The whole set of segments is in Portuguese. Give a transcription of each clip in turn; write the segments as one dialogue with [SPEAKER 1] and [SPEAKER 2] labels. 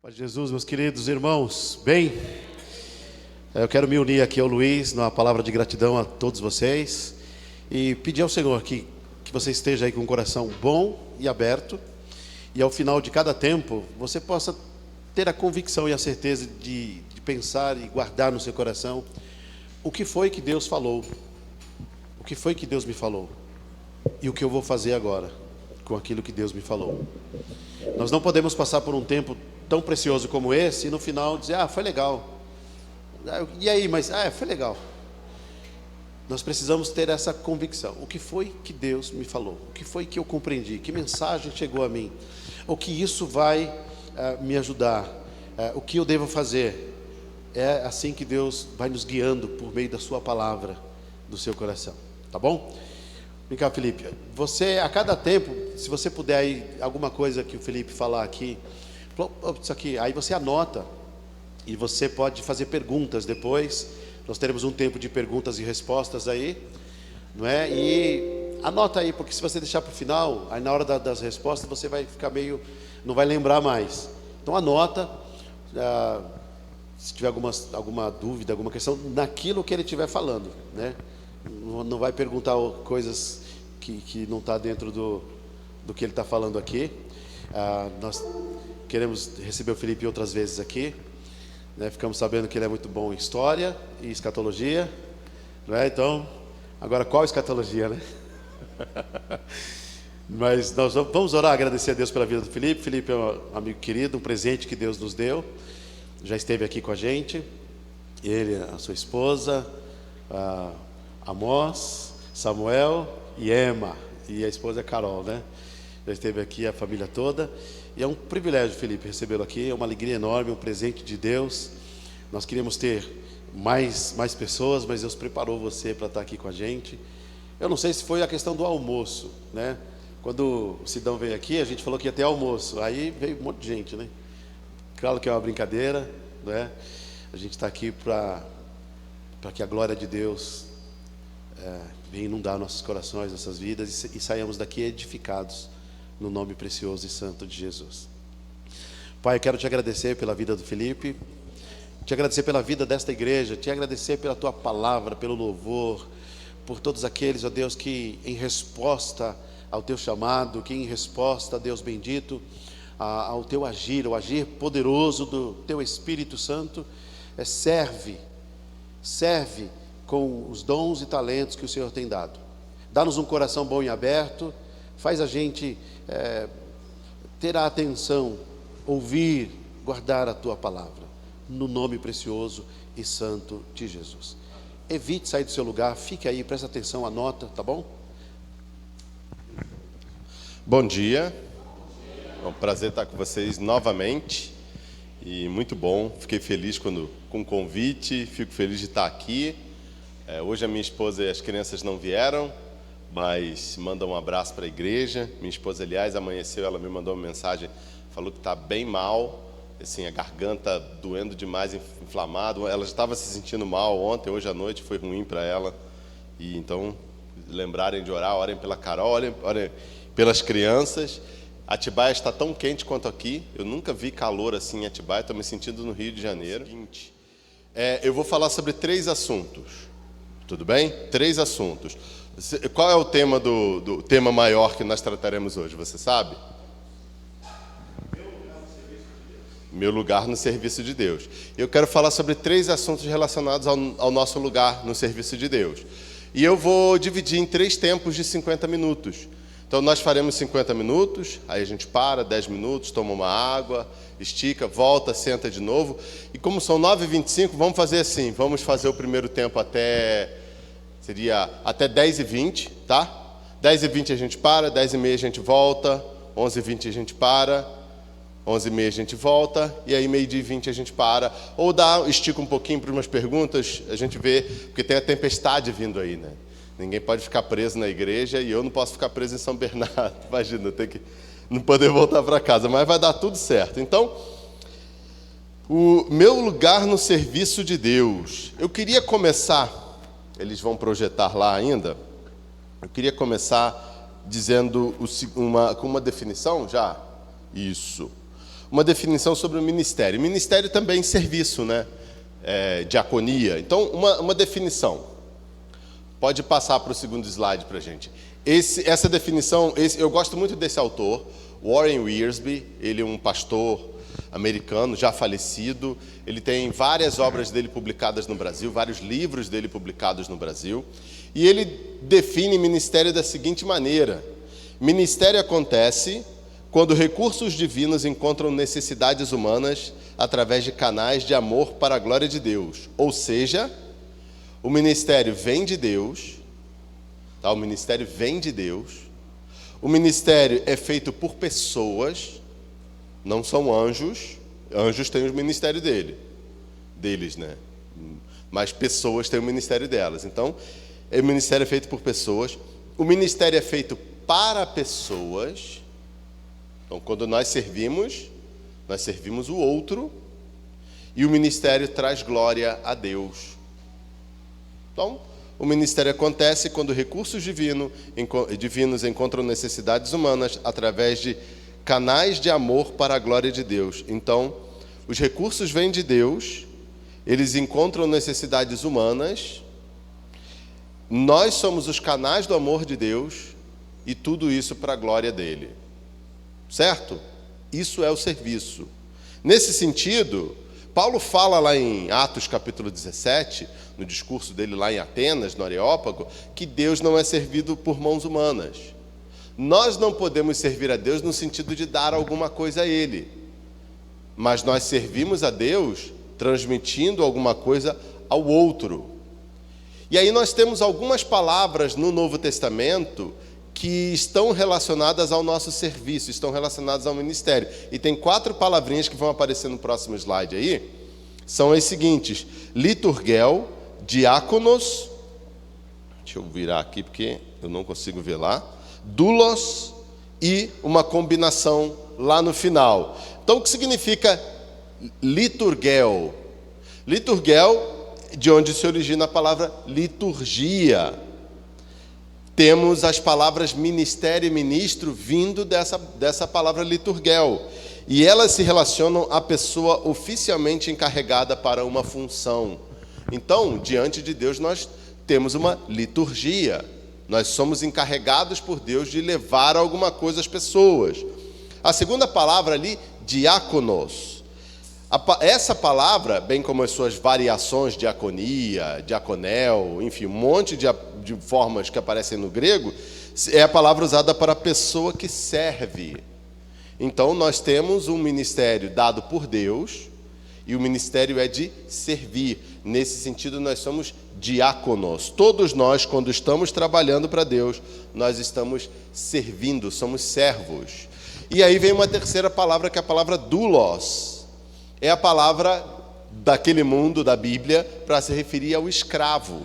[SPEAKER 1] Pai de Jesus, meus queridos irmãos, bem, eu quero me unir aqui ao Luiz na palavra de gratidão a todos vocês e pedir ao Senhor que você esteja aí com o coração bom e aberto e ao final de cada tempo você possa ter a convicção e a certeza de pensar e guardar no seu coração o que foi que Deus falou, o que foi que Deus me falou e o que eu vou fazer agora com aquilo que Deus me falou. Nós não podemos passar por um tempo tão precioso como esse e no final dizer, foi legal. E aí, mas, foi legal. Nós precisamos ter essa convicção. O que foi que Deus me falou? O que foi que eu compreendi? Que mensagem chegou a mim? O que isso vai me ajudar? O que eu devo fazer? É assim que Deus vai nos guiando por meio da sua palavra, do seu coração. Tá bom? Vem cá, Felipe. Você, a cada tempo, se você puder aí, alguma coisa que o Felipe falar aqui, isso aqui, aí você anota e você pode fazer perguntas depois. Nós teremos um tempo de perguntas e respostas aí, não é? E anota aí, porque se você deixar para o final, aí na hora das respostas você vai ficar meio, não vai lembrar mais. Então anota, se tiver alguma dúvida, alguma questão, naquilo que ele estiver falando, né? Não vai perguntar coisas que não está dentro do que ele está falando aqui. Nós queremos receber o Felipe outras vezes aqui, né? Ficamos sabendo que ele é muito bom em história e escatologia, não é? Então, agora qual escatologia, né? Mas nós vamos orar, agradecer a Deus pela vida do Felipe. Felipe é um amigo querido, um presente que Deus nos deu. Já esteve aqui com a gente, ele, a sua esposa, Amós, Samuel e Emma, e a esposa é Carol, né? Já esteve aqui a família toda, e é um privilégio, Felipe, recebê-lo aqui, é uma alegria enorme, um presente de Deus. Nós queríamos ter mais pessoas, mas Deus preparou você para estar aqui com a gente. Eu não sei se foi a questão do almoço, né? Quando o Sidão veio aqui, a gente falou que ia ter almoço, aí veio um monte de gente, né? Claro que é uma brincadeira, né? A gente está aqui para que a glória de Deus venha inundar nossos corações, nossas vidas, e saiamos daqui edificados no nome precioso e santo de Jesus. Pai, eu quero te agradecer pela vida do Felipe, te agradecer pela vida desta igreja, te agradecer pela tua palavra, pelo louvor, por todos aqueles, ó Deus, que em resposta ao teu chamado, que em resposta, Deus bendito, ao teu agir, ao agir poderoso do teu Espírito Santo, serve com os dons e talentos que o Senhor tem dado. Dá-nos um coração bom e aberto, faz a gente ter a atenção, ouvir, guardar a tua palavra, no nome precioso e santo de Jesus. Evite sair do seu lugar, fique aí, presta atenção, anota, tá bom?
[SPEAKER 2] Bom dia, é um prazer estar com vocês novamente, e muito bom, fiquei feliz com o convite, fico feliz de estar aqui. Hoje a minha esposa e as crianças não vieram, mas manda um abraço para a igreja. Minha esposa, aliás, amanheceu, ela me mandou uma mensagem, falou que está bem mal, assim, a garganta doendo demais, inflamado. Ela já estava se sentindo mal ontem, hoje à noite foi ruim para ela. E então, lembrarem de orar, orem pela Carol, orem pelas crianças. Atibaia está tão quente quanto aqui, eu nunca vi calor assim em Atibaia, estou me sentindo no Rio de Janeiro. Eu vou falar sobre 3 assuntos. Tudo bem? 3 assuntos. Qual é o tema do tema maior que nós trataremos hoje? Você sabe? Meu lugar no serviço de Deus. Eu quero falar sobre 3 assuntos relacionados ao nosso lugar no serviço de Deus. E eu vou dividir em 3 tempos de 50 minutos. Então nós faremos 50 minutos, aí a gente para, 10 minutos, toma uma água, estica, volta, senta de novo. E como são 9h25, vamos fazer assim, vamos fazer o primeiro tempo até 10h20, tá? 10h20 a gente para, 10h30 a gente volta, 11h20 a gente para, 11h30 a gente volta, e aí 12h20 a gente para. Ou estica um pouquinho para umas perguntas, a gente vê, porque tem a tempestade vindo aí, né? Ninguém pode ficar preso na igreja e eu não posso ficar preso em São Bernardo. Imagina, ter que não poder voltar para casa, mas vai dar tudo certo. Então, o meu lugar no serviço de Deus. Eu queria começar, eles vão projetar lá ainda, eu queria começar dizendo com uma definição já. Isso. uma definição sobre o ministério. Ministério também serviço, né? Diaconia. Então, uma definição. Pode passar para o segundo slide para a gente. Essa definição, eu gosto muito desse autor, Warren Wiersbe. Ele é um pastor americano, já falecido. Ele tem várias obras dele publicadas no Brasil, vários livros dele publicados no Brasil. E ele define ministério da seguinte maneira: ministério acontece quando recursos divinos encontram necessidades humanas através de canais de amor para a glória de Deus. Ou seja, o ministério vem de Deus, tá? O ministério vem de Deus. O ministério é feito por pessoas, não são anjos. Anjos têm o ministério deles, né? Mas pessoas têm o ministério delas. Então, o ministério é feito por pessoas. O ministério é feito para pessoas. Então, quando nós servimos o outro, e o ministério traz glória a Deus. Então, o ministério acontece quando recursos divinos encontram necessidades humanas através de canais de amor para a glória de Deus. Então, os recursos vêm de Deus, eles encontram necessidades humanas, nós somos os canais do amor de Deus, e tudo isso para a glória dele. Certo? Isso é o serviço. Nesse sentido, Paulo fala lá em Atos capítulo 17, no discurso dele lá em Atenas, no Areópago, que Deus não é servido por mãos humanas. Nós não podemos servir a Deus no sentido de dar alguma coisa a Ele, mas nós servimos a Deus transmitindo alguma coisa ao outro. E aí nós temos algumas palavras no Novo Testamento que estão relacionadas ao nosso serviço, estão relacionadas ao ministério. E tem 4 palavrinhas que vão aparecer no próximo slide aí. São as seguintes: liturgel, diáconos, deixa eu virar aqui porque eu não consigo ver lá, doulos e uma combinação lá no final. Então, o que significa liturgel? Liturgel, de onde se origina a palavra liturgia. Temos as palavras ministério e ministro vindo dessa palavra liturgel. E elas se relacionam à pessoa oficialmente encarregada para uma função. Então, diante de Deus, nós temos uma liturgia. Nós somos encarregados por Deus de levar alguma coisa às pessoas. A segunda palavra ali, diáconos. Essa palavra, bem como as suas variações, diaconia, diaconel, enfim, um monte de formas que aparecem no grego, é a palavra usada para a pessoa que serve. Então, nós temos um ministério dado por Deus, e o ministério é de servir. Nesse sentido, nós somos diáconos. Todos nós, quando estamos trabalhando para Deus, nós estamos servindo, somos servos. E aí vem uma terceira palavra, que é a palavra doulos. É a palavra daquele mundo da Bíblia para se referir ao escravo.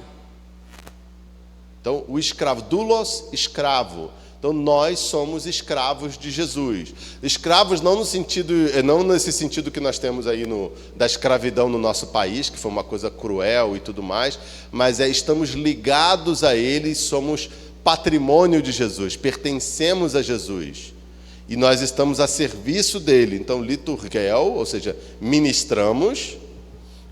[SPEAKER 2] Então, o escravo, doulos, escravo. Então, nós somos escravos de Jesus. Escravos não nesse sentido que nós temos aí da escravidão no nosso país, que foi uma coisa cruel e tudo mais, mas estamos ligados a Ele, somos patrimônio de Jesus, pertencemos a Jesus. E nós estamos a serviço dele. Então, liturgel, ou seja, ministramos,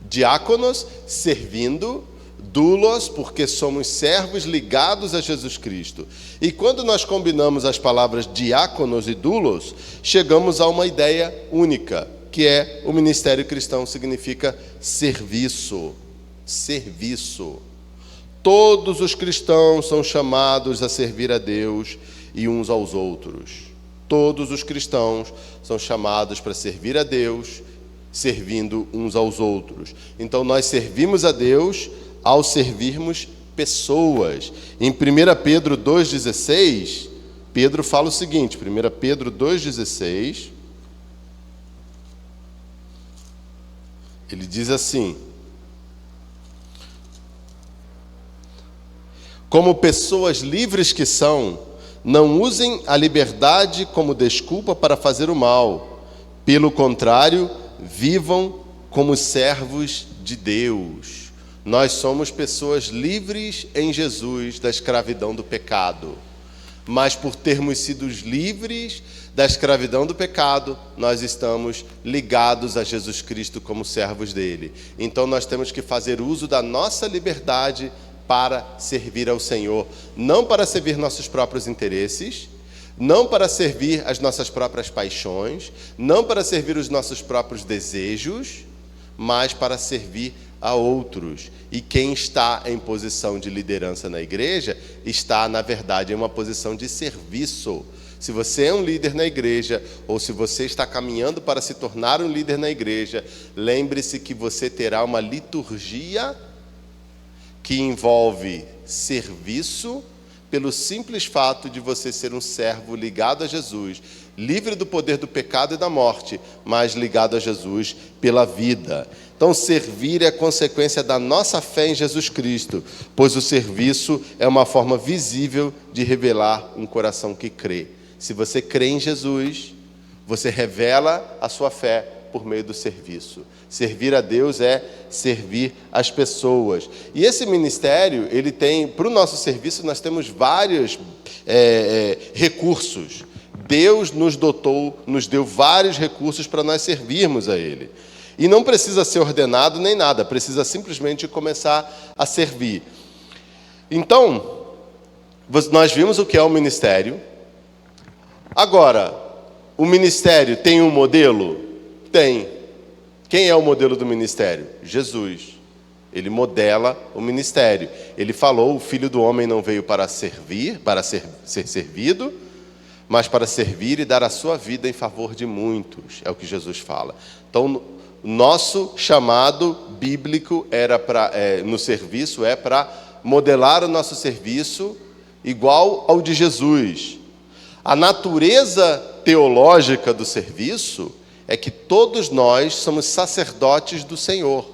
[SPEAKER 2] diáconos, servindo, doulos, porque somos servos ligados a Jesus Cristo. E quando nós combinamos as palavras diáconos e doulos, chegamos a uma ideia única, que é o ministério cristão significa serviço. Serviço. Todos os cristãos são chamados a servir a Deus e uns aos outros. Todos os cristãos são chamados para servir a Deus, servindo uns aos outros. Então, nós servimos a Deus ao servirmos pessoas. Em 1 Pedro 2,16, Pedro fala o seguinte, 1 Pedro 2,16, ele diz assim: como pessoas livres que são, não usem a liberdade como desculpa para fazer o mal. Pelo contrário, vivam como servos de Deus. Nós somos pessoas livres em Jesus da escravidão do pecado. mas por termos sido livres da escravidão do pecado, nós estamos ligados a Jesus Cristo como servos dele. Então nós temos que fazer uso da nossa liberdade para servir ao Senhor, não para servir nossos próprios interesses, não para servir as nossas próprias paixões, não para servir os nossos próprios desejos, mas para servir a outros. E quem está em posição de liderança na igreja está, na verdade, em uma posição de serviço. Se você é um líder na igreja, ou se você está caminhando para se tornar um líder na igreja, lembre-se que você terá uma liturgia que envolve serviço, pelo simples fato de você ser um servo ligado a Jesus, livre do poder do pecado e da morte, mas ligado a Jesus pela vida. Então, servir é consequência da nossa fé em Jesus Cristo, pois o serviço é uma forma visível de revelar um coração que crê. Se você crê em Jesus, você revela a sua fé por meio do serviço. Servir a Deus é servir as pessoas. E esse ministério, ele tem, para o nosso serviço, nós temos vários recursos. Deus nos dotou, nos deu vários recursos para nós servirmos a Ele. E não precisa ser ordenado nem nada, precisa simplesmente começar a servir. Então, nós vimos o que é o ministério. Agora, o ministério tem um modelo? Tem. Quem é o modelo do ministério? Jesus. Ele modela o ministério. Ele falou: o Filho do Homem não veio para servir, para ser servido, mas para servir e dar a sua vida em favor de muitos. É o que Jesus fala. Então, nosso chamado bíblico no serviço é para modelar o nosso serviço igual ao de Jesus. A natureza teológica do serviço é que todos nós somos sacerdotes do Senhor.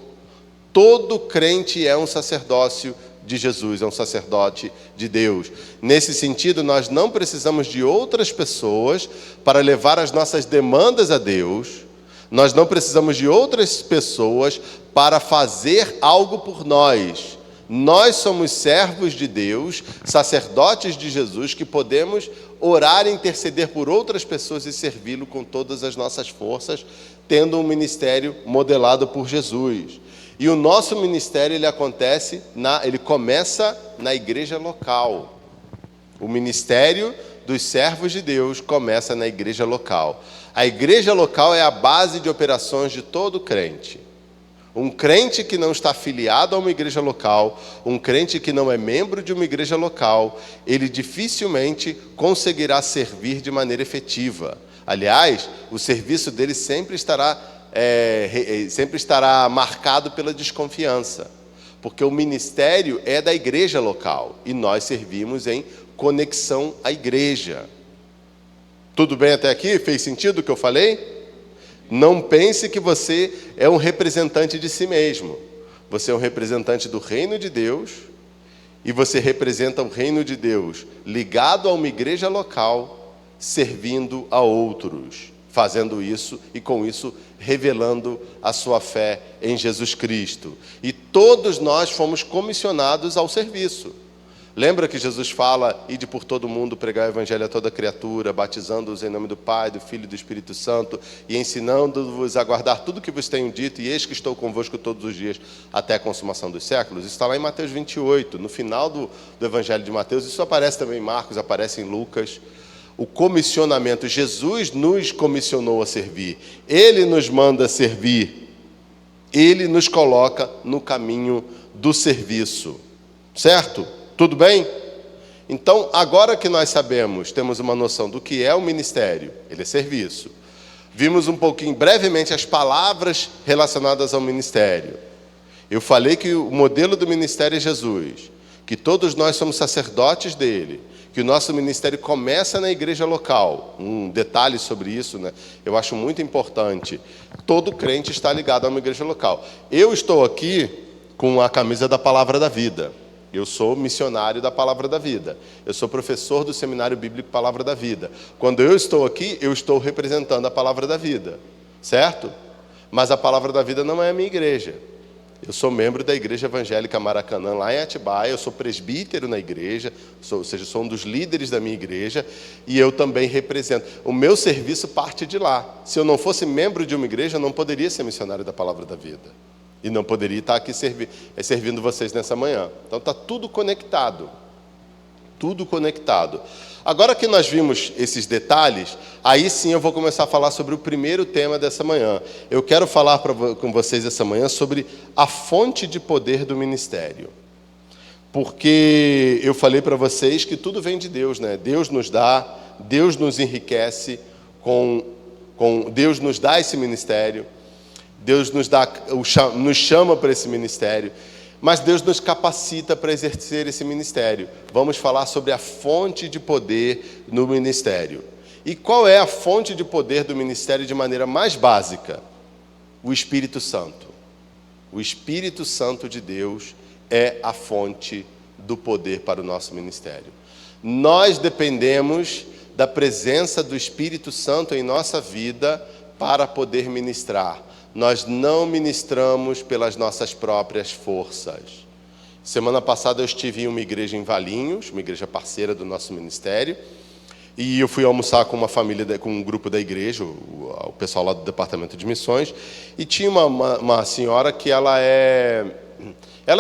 [SPEAKER 2] Todo crente é um sacerdócio de Jesus, é um sacerdote de Deus. Nesse sentido, nós não precisamos de outras pessoas para levar as nossas demandas a Deus. Nós não precisamos de outras pessoas para fazer algo por nós. Nós somos servos de Deus, sacerdotes de Jesus, que podemos orar e interceder por outras pessoas e servi-lo com todas as nossas forças, tendo um ministério modelado por Jesus. E o nosso ministério, ele começa na igreja local. O ministério dos servos de Deus começa na igreja local. A igreja local é a base de operações de todo crente. Um crente que não está afiliado a uma igreja local, um crente que não é membro de uma igreja local, ele dificilmente conseguirá servir de maneira efetiva. Aliás, o serviço dele sempre estará marcado pela desconfiança, porque o ministério é da igreja local e nós servimos em conexão à igreja. Tudo bem até aqui? Fez sentido o que eu falei? Não pense que você é um representante de si mesmo. Você é um representante do reino de Deus e você representa o reino de Deus ligado a uma igreja local, servindo a outros, fazendo isso e com isso revelando a sua fé em Jesus Cristo. E todos nós fomos comissionados ao serviço. Lembra que Jesus fala: ide por todo mundo, pregar o evangelho a toda criatura, batizando-os em nome do Pai, do Filho e do Espírito Santo, e ensinando-vos a guardar tudo o que vos tenho dito, e eis que estou convosco todos os dias, até a consumação dos séculos. Isso está lá em Mateus 28, no final do evangelho de Mateus. Isso aparece também em Marcos, aparece em Lucas. O comissionamento, Jesus nos comissionou a servir. Ele nos manda servir. Ele nos coloca no caminho do serviço. Certo? Tudo bem? Então, agora que nós sabemos, temos uma noção do que é o ministério, ele é serviço. Vimos um pouquinho, brevemente, as palavras relacionadas ao ministério. Eu falei que o modelo do ministério é Jesus, que todos nós somos sacerdotes dele, que o nosso ministério começa na igreja local. Um detalhe sobre isso, né? Eu acho muito importante. Todo crente está ligado a uma igreja local. Eu estou aqui com a camisa da Palavra da Vida. Eu sou missionário da Palavra da Vida. Eu sou professor do Seminário Bíblico Palavra da Vida. Quando eu estou aqui, eu estou representando a Palavra da Vida. Certo? Mas a Palavra da Vida não é a minha igreja. Eu sou membro da Igreja Evangélica Maracanã, lá em Atibaia. Eu sou presbítero na igreja, ou seja, sou um dos líderes da minha igreja, e eu também represento. O meu serviço parte de lá. Se eu não fosse membro de uma igreja, eu não poderia ser missionário da Palavra da Vida. E não poderia estar aqui servindo vocês nessa manhã. Então está tudo conectado. Tudo conectado. Agora que nós vimos esses detalhes, aí sim eu vou começar a falar sobre o primeiro tema dessa manhã. Eu quero falar com vocês essa manhã sobre a fonte de poder do ministério. Porque eu falei para vocês que tudo vem de Deus, né? Deus nos dá, Deus nos enriquece, Deus nos dá esse ministério, Deus nos chama para esse ministério. Mas Deus nos capacita para exercer esse ministério. Vamos falar sobre a fonte de poder no ministério. E qual é a fonte de poder do ministério de maneira mais básica? O Espírito Santo. O Espírito Santo de Deus é a fonte do poder para o nosso ministério. Nós dependemos da presença do Espírito Santo em nossa vida para poder ministrar. Nós não ministramos pelas nossas próprias forças. Semana passada eu estive em uma igreja em Valinhos, uma igreja parceira do nosso ministério, e eu fui almoçar com uma família, com um grupo da igreja, o pessoal lá do departamento de missões, e tinha uma senhora que ela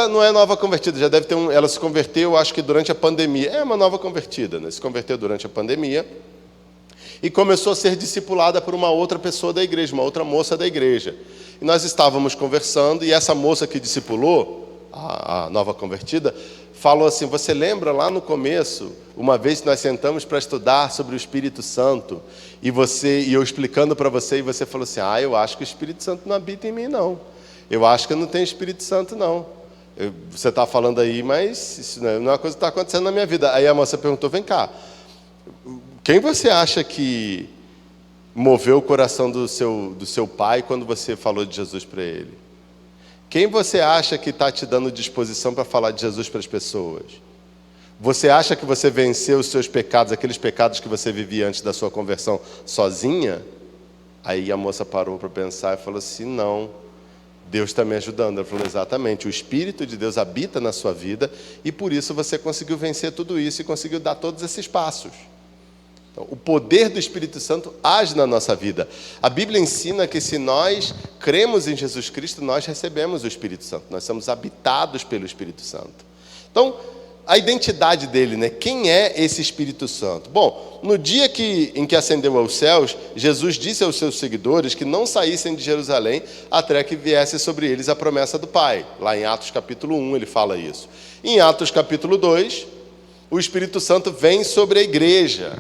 [SPEAKER 2] não é nova convertida, já deve ter ela se converteu, acho que durante a pandemia. É uma nova convertida, né? Se converteu durante a pandemia. E começou a ser discipulada por uma outra pessoa da igreja, uma outra moça da igreja. E nós estávamos conversando, e essa moça que discipulou, a nova convertida, falou assim: você lembra lá no começo, uma vez que nós sentamos para estudar sobre o Espírito Santo, e eu explicando para você, e você falou assim: eu acho que o Espírito Santo não habita em mim, não. Eu acho que eu não tenho Espírito Santo, não. Você está falando aí, mas isso não é uma coisa que está acontecendo na minha vida. Aí a moça perguntou: vem cá, quem você acha que moveu o coração do seu pai quando você falou de Jesus para ele? Quem você acha que está te dando disposição para falar de Jesus para as pessoas? Você acha que você venceu os seus pecados, aqueles pecados que você vivia antes da sua conversão, sozinha? Aí a moça parou para pensar e falou assim: não, Deus está me ajudando. Ela falou: exatamente, o Espírito de Deus habita na sua vida, e por isso você conseguiu vencer tudo isso e conseguiu dar todos esses passos. Então, o poder do Espírito Santo age na nossa vida. A Bíblia ensina que se nós cremos em Jesus Cristo, nós recebemos o Espírito Santo. Nós somos habitados pelo Espírito Santo. Então, a identidade dele, né? Quem é esse Espírito Santo? Bom, no dia em que ascendeu aos céus, Jesus disse aos seus seguidores que não saíssem de Jerusalém até que viesse sobre eles a promessa do Pai. Lá em Atos capítulo 1 ele fala isso. Em Atos capítulo 2, o Espírito Santo vem sobre a igreja.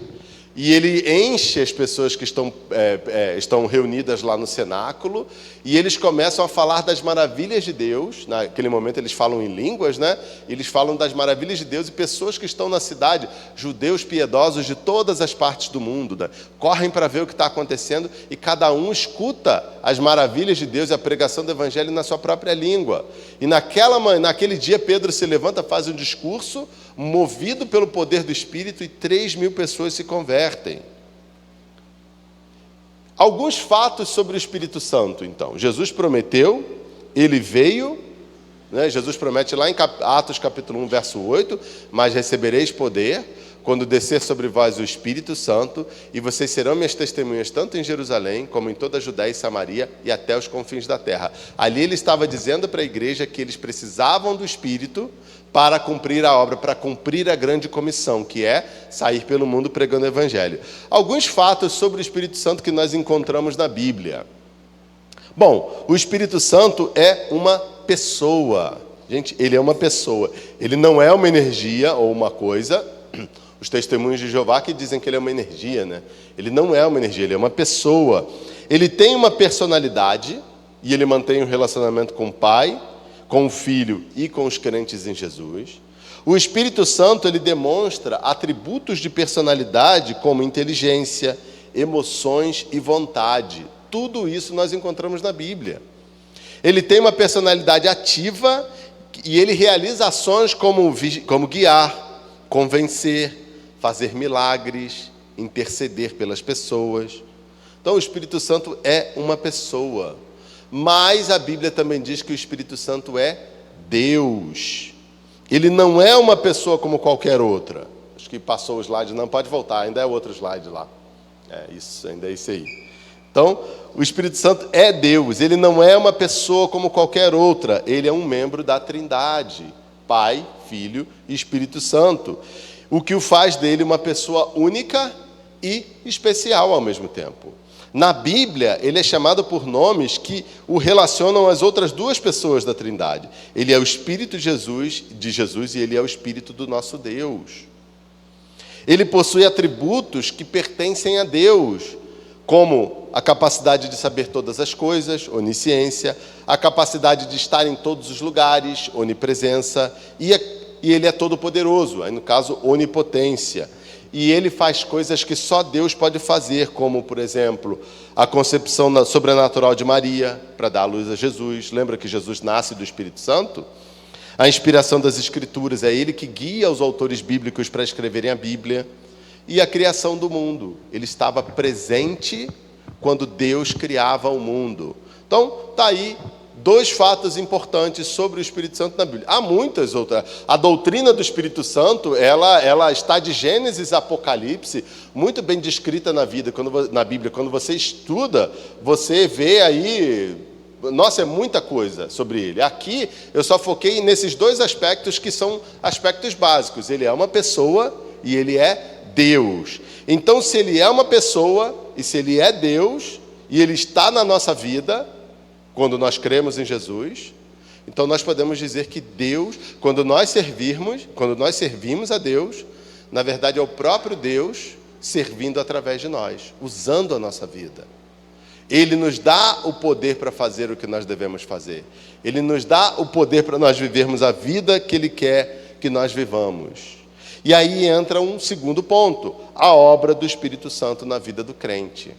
[SPEAKER 2] E ele enche as pessoas que estão reunidas lá no cenáculo, e eles começam a falar das maravilhas de Deus. Naquele momento eles falam em línguas, né? Eles falam das maravilhas de Deus, e pessoas que estão na cidade, judeus piedosos de todas as partes do mundo, né? Correm para ver o que está acontecendo, e cada um escuta as maravilhas de Deus e a pregação do Evangelho na sua própria língua. E naquele dia Pedro se levanta, faz um discurso, movido pelo poder do Espírito, e 3.000 pessoas se convertem. Alguns fatos sobre o Espírito Santo, então. Jesus prometeu, ele veio, né? Jesus promete lá em Atos capítulo 1, verso 8, mas recebereis poder quando descer sobre vós o Espírito Santo, e vocês serão minhas testemunhas tanto em Jerusalém, como em toda a Judéia e Samaria, e até os confins da terra. Ali ele estava dizendo para a igreja que eles precisavam do Espírito para cumprir a obra, para cumprir a grande comissão, que é sair pelo mundo pregando o Evangelho. Alguns fatos sobre o Espírito Santo que nós encontramos na Bíblia. Bom, o Espírito Santo é uma pessoa. Gente, ele é uma pessoa. Ele não é uma energia ou uma coisa. Os testemunhos de Jeová que dizem que ele é uma energia, né? Ele não é uma energia, ele é uma pessoa. Ele tem uma personalidade, e ele mantém um relacionamento com o Pai, com o Filho e com os crentes em Jesus. O Espírito Santo, ele demonstra atributos de personalidade como inteligência, emoções e vontade. Tudo isso nós encontramos na Bíblia. Ele tem uma personalidade ativa, e ele realiza ações como guiar, convencer, fazer milagres, interceder pelas pessoas. Então o Espírito Santo é uma pessoa. Mas a Bíblia também diz que o Espírito Santo é Deus. Ele não é uma pessoa como qualquer outra. Acho que passou o slide, não pode voltar, ainda é outro slide lá. Isso, ainda é isso aí. Então, o Espírito Santo é Deus, ele não é uma pessoa como qualquer outra, ele é um membro da Trindade, Pai, Filho e Espírito Santo, o que o faz dele uma pessoa única e especial ao mesmo tempo. Na Bíblia, ele é chamado por nomes que o relacionam às outras duas pessoas da Trindade. Ele é o Espírito de Jesus e ele é o Espírito do nosso Deus. Ele possui atributos que pertencem a Deus, como a capacidade de saber todas as coisas, onisciência, a capacidade de estar em todos os lugares, onipresença, e ele é todo-poderoso, aí no caso, onipotência. E ele faz coisas que só Deus pode fazer, como, por exemplo, a concepção sobrenatural de Maria, para dar a luz a Jesus. Lembra que Jesus nasce do Espírito Santo? A inspiração das Escrituras, é ele que guia os autores bíblicos para escreverem a Bíblia. E a criação do mundo. Ele estava presente quando Deus criava o mundo. Então, está aí dois fatos importantes sobre o Espírito Santo na Bíblia. Há muitas outras. A doutrina do Espírito Santo, ela está de Gênesis a Apocalipse, muito bem descrita na Bíblia. Quando você estuda, você vê aí... Nossa, é muita coisa sobre ele. Aqui, eu só foquei nesses dois aspectos que são aspectos básicos. Ele é uma pessoa e ele é Deus. Então, se ele é uma pessoa e se ele é Deus e ele está na nossa vida, quando nós cremos em Jesus, então nós podemos dizer que Deus, quando nós servimos a Deus, na verdade é o próprio Deus servindo através de nós, usando a nossa vida. Ele nos dá o poder para fazer o que nós devemos fazer. Ele nos dá o poder para nós vivermos a vida que Ele quer que nós vivamos. E aí entra um segundo ponto, a obra do Espírito Santo na vida do crente.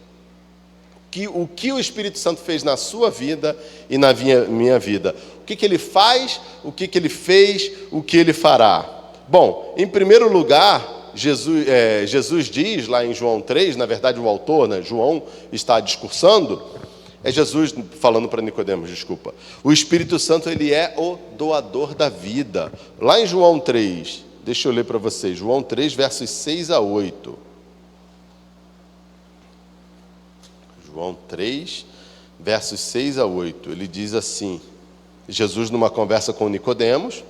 [SPEAKER 2] O que o Espírito Santo fez na sua vida e na minha vida. O que ele faz, o que ele fez, o que ele fará. Bom, em primeiro lugar, Jesus diz lá em João 3, na verdade o autor, João, está discursando, é Jesus falando para Nicodemos, desculpa. O Espírito Santo, ele é o doador da vida. Lá em João 3, deixa eu ler para vocês, João 3, versos 6 a 8. João 3, versos 6 a 8, ele diz assim, Jesus numa conversa com Nicodemos,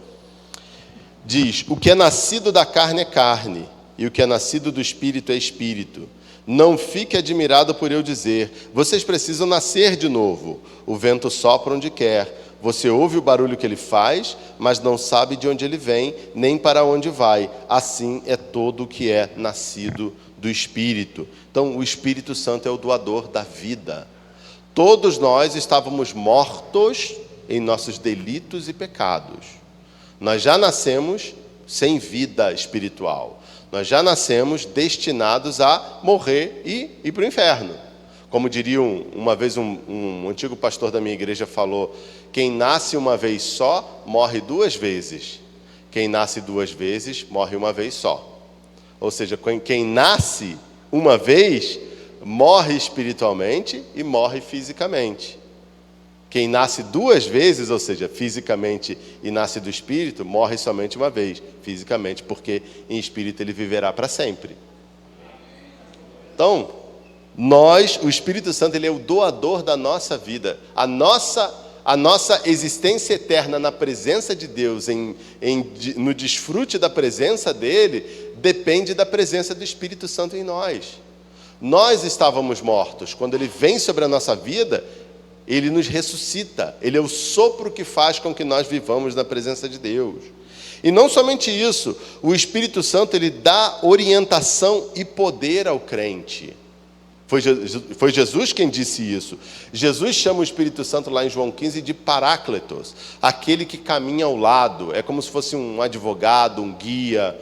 [SPEAKER 2] diz, o que é nascido da carne é carne, e o que é nascido do Espírito é Espírito. Não fique admirado por eu dizer, vocês precisam nascer de novo. O vento sopra onde quer. Você ouve o barulho que ele faz, mas não sabe de onde ele vem, nem para onde vai. Assim é todo o que é nascido do Espírito. Então, o Espírito Santo é o doador da vida. Todos nós estávamos mortos em nossos delitos e pecados. Nós já nascemos sem vida espiritual. Nós já nascemos destinados a morrer e ir para o inferno. Como diria uma vez um antigo pastor da minha igreja falou, quem nasce uma vez só, morre duas vezes. Quem nasce duas vezes, morre uma vez só. Ou seja, quem nasce uma vez, morre espiritualmente e morre fisicamente. Quem nasce duas vezes, ou seja, fisicamente e nasce do Espírito, morre somente uma vez, fisicamente, porque em Espírito ele viverá para sempre. Então, o Espírito Santo, ele é o doador da nossa vida. A nossa existência eterna na presença de Deus, no desfrute da presença dele, depende da presença do Espírito Santo em nós. Nós estávamos mortos. Quando ele vem sobre a nossa vida, ele nos ressuscita, ele é o sopro que faz com que nós vivamos na presença de Deus. E não somente isso, o Espírito Santo, ele dá orientação e poder ao crente. Foi Jesus quem disse isso. Jesus chama o Espírito Santo lá em João 15 de Paráclitos, aquele que caminha ao lado, é como se fosse um advogado, um guia.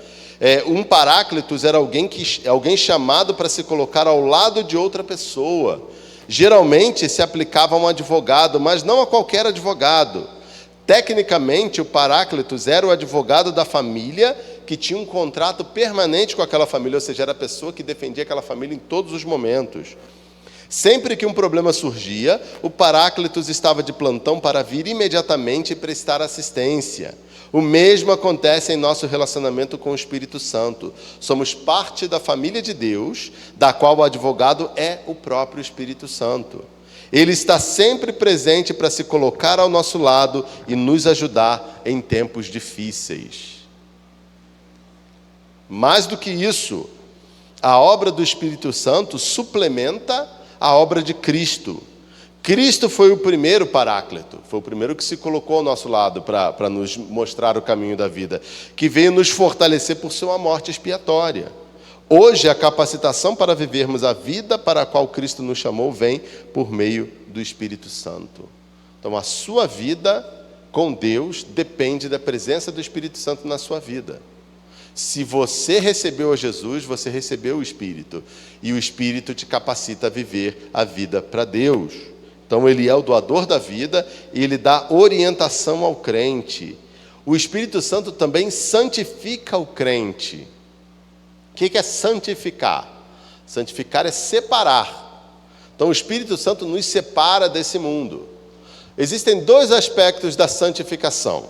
[SPEAKER 2] Um Paráclitos era alguém chamado para se colocar ao lado de outra pessoa. Geralmente se aplicava a um advogado, mas não a qualquer advogado. Tecnicamente, o Paráclitos era o advogado da família que tinha um contrato permanente com aquela família, ou seja, era a pessoa que defendia aquela família em todos os momentos. Sempre que um problema surgia, o Paráclitos estava de plantão para vir imediatamente e prestar assistência. O mesmo acontece em nosso relacionamento com o Espírito Santo. Somos parte da família de Deus, da qual o advogado é o próprio Espírito Santo. Ele está sempre presente para se colocar ao nosso lado e nos ajudar em tempos difíceis. Mais do que isso, a obra do Espírito Santo suplementa a obra de Cristo. Cristo foi o primeiro Paráclito, foi o primeiro que se colocou ao nosso lado para nos mostrar o caminho da vida, que veio nos fortalecer por sua morte expiatória. Hoje, a capacitação para vivermos a vida para a qual Cristo nos chamou vem por meio do Espírito Santo. Então, a sua vida com Deus depende da presença do Espírito Santo na sua vida. Se você recebeu a Jesus, você recebeu o Espírito. E o Espírito te capacita a viver a vida para Deus. Então, ele é o doador da vida e ele dá orientação ao crente. O Espírito Santo também santifica o crente. O que é santificar? Santificar é separar. Então, o Espírito Santo nos separa desse mundo. Existem dois aspectos da santificação.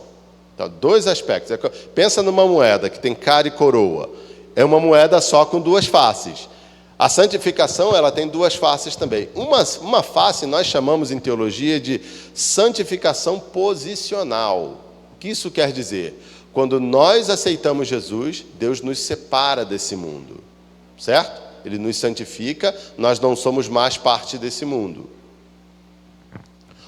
[SPEAKER 2] Então, dois aspectos. Pensa numa moeda que tem cara e coroa. É uma moeda só com duas faces. A santificação, ela tem duas faces também. Uma face nós chamamos em teologia de santificação posicional. O que isso quer dizer? Quando nós aceitamos Jesus, Deus nos separa desse mundo, certo? Ele nos santifica, nós não somos mais parte desse mundo.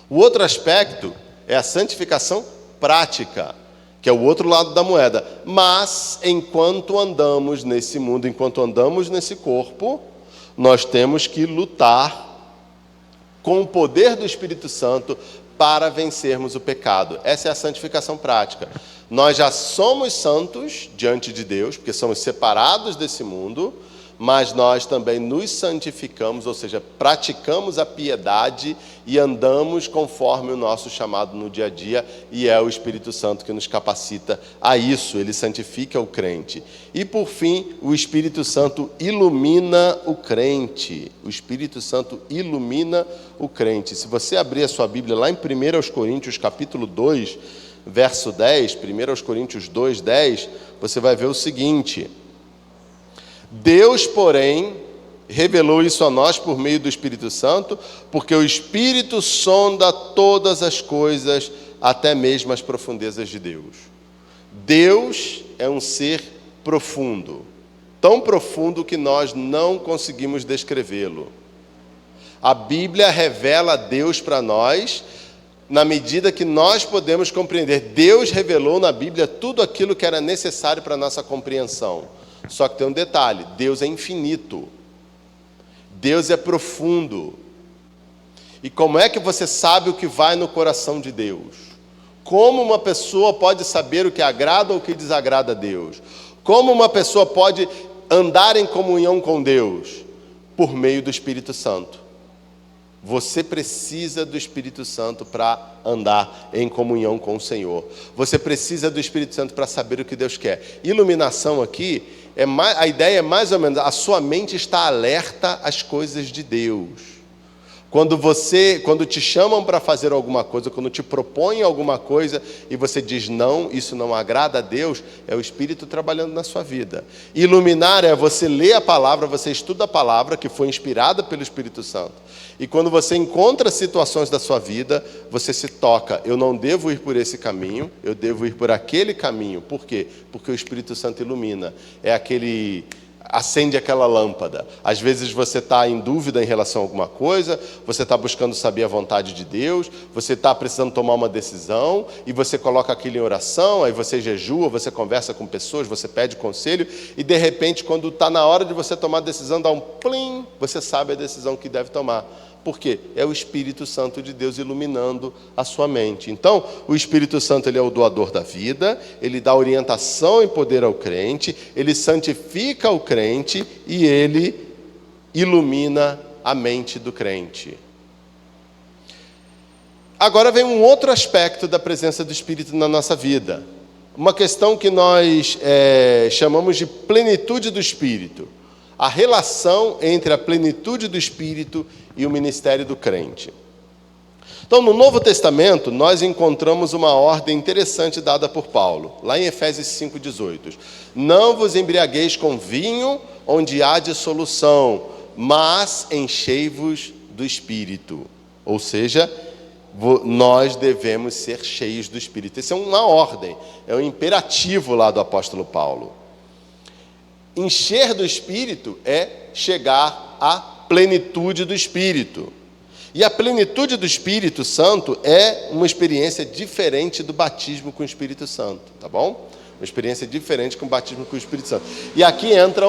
[SPEAKER 2] O outro aspecto é a santificação prática, que é o outro lado da moeda. Mas, enquanto andamos nesse mundo, enquanto andamos nesse corpo, nós temos que lutar com o poder do Espírito Santo para vencermos o pecado. Essa é a santificação prática. Nós já somos santos diante de Deus, porque somos separados desse mundo, mas nós também nos santificamos, ou seja, praticamos a piedade e andamos conforme o nosso chamado no dia a dia, e é o Espírito Santo que nos capacita a isso, ele santifica o crente. E por fim, o Espírito Santo ilumina o crente. O Espírito Santo ilumina o crente. Se você abrir a sua Bíblia lá em 1 Coríntios capítulo 2, verso 10, 1 Coríntios 2, 10, você vai ver o seguinte: Deus, porém, revelou isso a nós por meio do Espírito Santo, porque o Espírito sonda todas as coisas, até mesmo as profundezas de Deus. Deus é um ser profundo, tão profundo que nós não conseguimos descrevê-lo. A Bíblia revela Deus para nós na medida que nós podemos compreender. Deus revelou na Bíblia tudo aquilo que era necessário para a nossa compreensão. Só que tem um detalhe: Deus é infinito. Deus é profundo. E como é que você sabe o que vai no coração de Deus? Como uma pessoa pode saber o que agrada ou o que desagrada a Deus? Como uma pessoa pode andar em comunhão com Deus? Por meio do Espírito Santo. Você precisa do Espírito Santo para andar em comunhão com o Senhor. Você precisa do Espírito Santo para saber o que Deus quer. Iluminação aqui, a ideia é mais ou menos, a sua mente está alerta às coisas de Deus. Quando te chamam para fazer alguma coisa, quando te propõem alguma coisa e você diz não, isso não agrada a Deus, é o Espírito trabalhando na sua vida. Iluminar é você ler a palavra, você estuda a palavra que foi inspirada pelo Espírito Santo. E quando você encontra situações da sua vida, você se toca: eu não devo ir por esse caminho, eu devo ir por aquele caminho. Por quê? Porque o Espírito Santo ilumina. Acende aquela lâmpada. Às vezes você está em dúvida em relação a alguma coisa, você está buscando saber a vontade de Deus, você está precisando tomar uma decisão, e você coloca aquilo em oração, aí você jejua, você conversa com pessoas, você pede conselho, e de repente, quando está na hora de você tomar a decisão, dá um plim, você sabe a decisão que deve tomar. Por quê? É o Espírito Santo de Deus iluminando a sua mente. Então, o Espírito Santo, ele é o doador da vida, ele dá orientação e poder ao crente, ele santifica o crente e ele ilumina a mente do crente. Agora vem um outro aspecto da presença do Espírito na nossa vida. Uma questão que nós chamamos de plenitude do Espírito. a relação entre a plenitude do Espírito e o ministério do crente. Então, no Novo Testamento, nós encontramos uma ordem interessante dada por Paulo, lá em Efésios 5,18. Não vos embriagueis com vinho, onde há dissolução, mas enchei-vos do Espírito. Ou seja, nós devemos ser cheios do Espírito. Isso é uma ordem, é um imperativo lá do apóstolo Paulo. Encher do Espírito é chegar à plenitude do Espírito. E a plenitude do Espírito Santo é uma experiência diferente do batismo com o Espírito Santo, tá bom? Uma experiência diferente com o batismo com o Espírito Santo. E aqui entra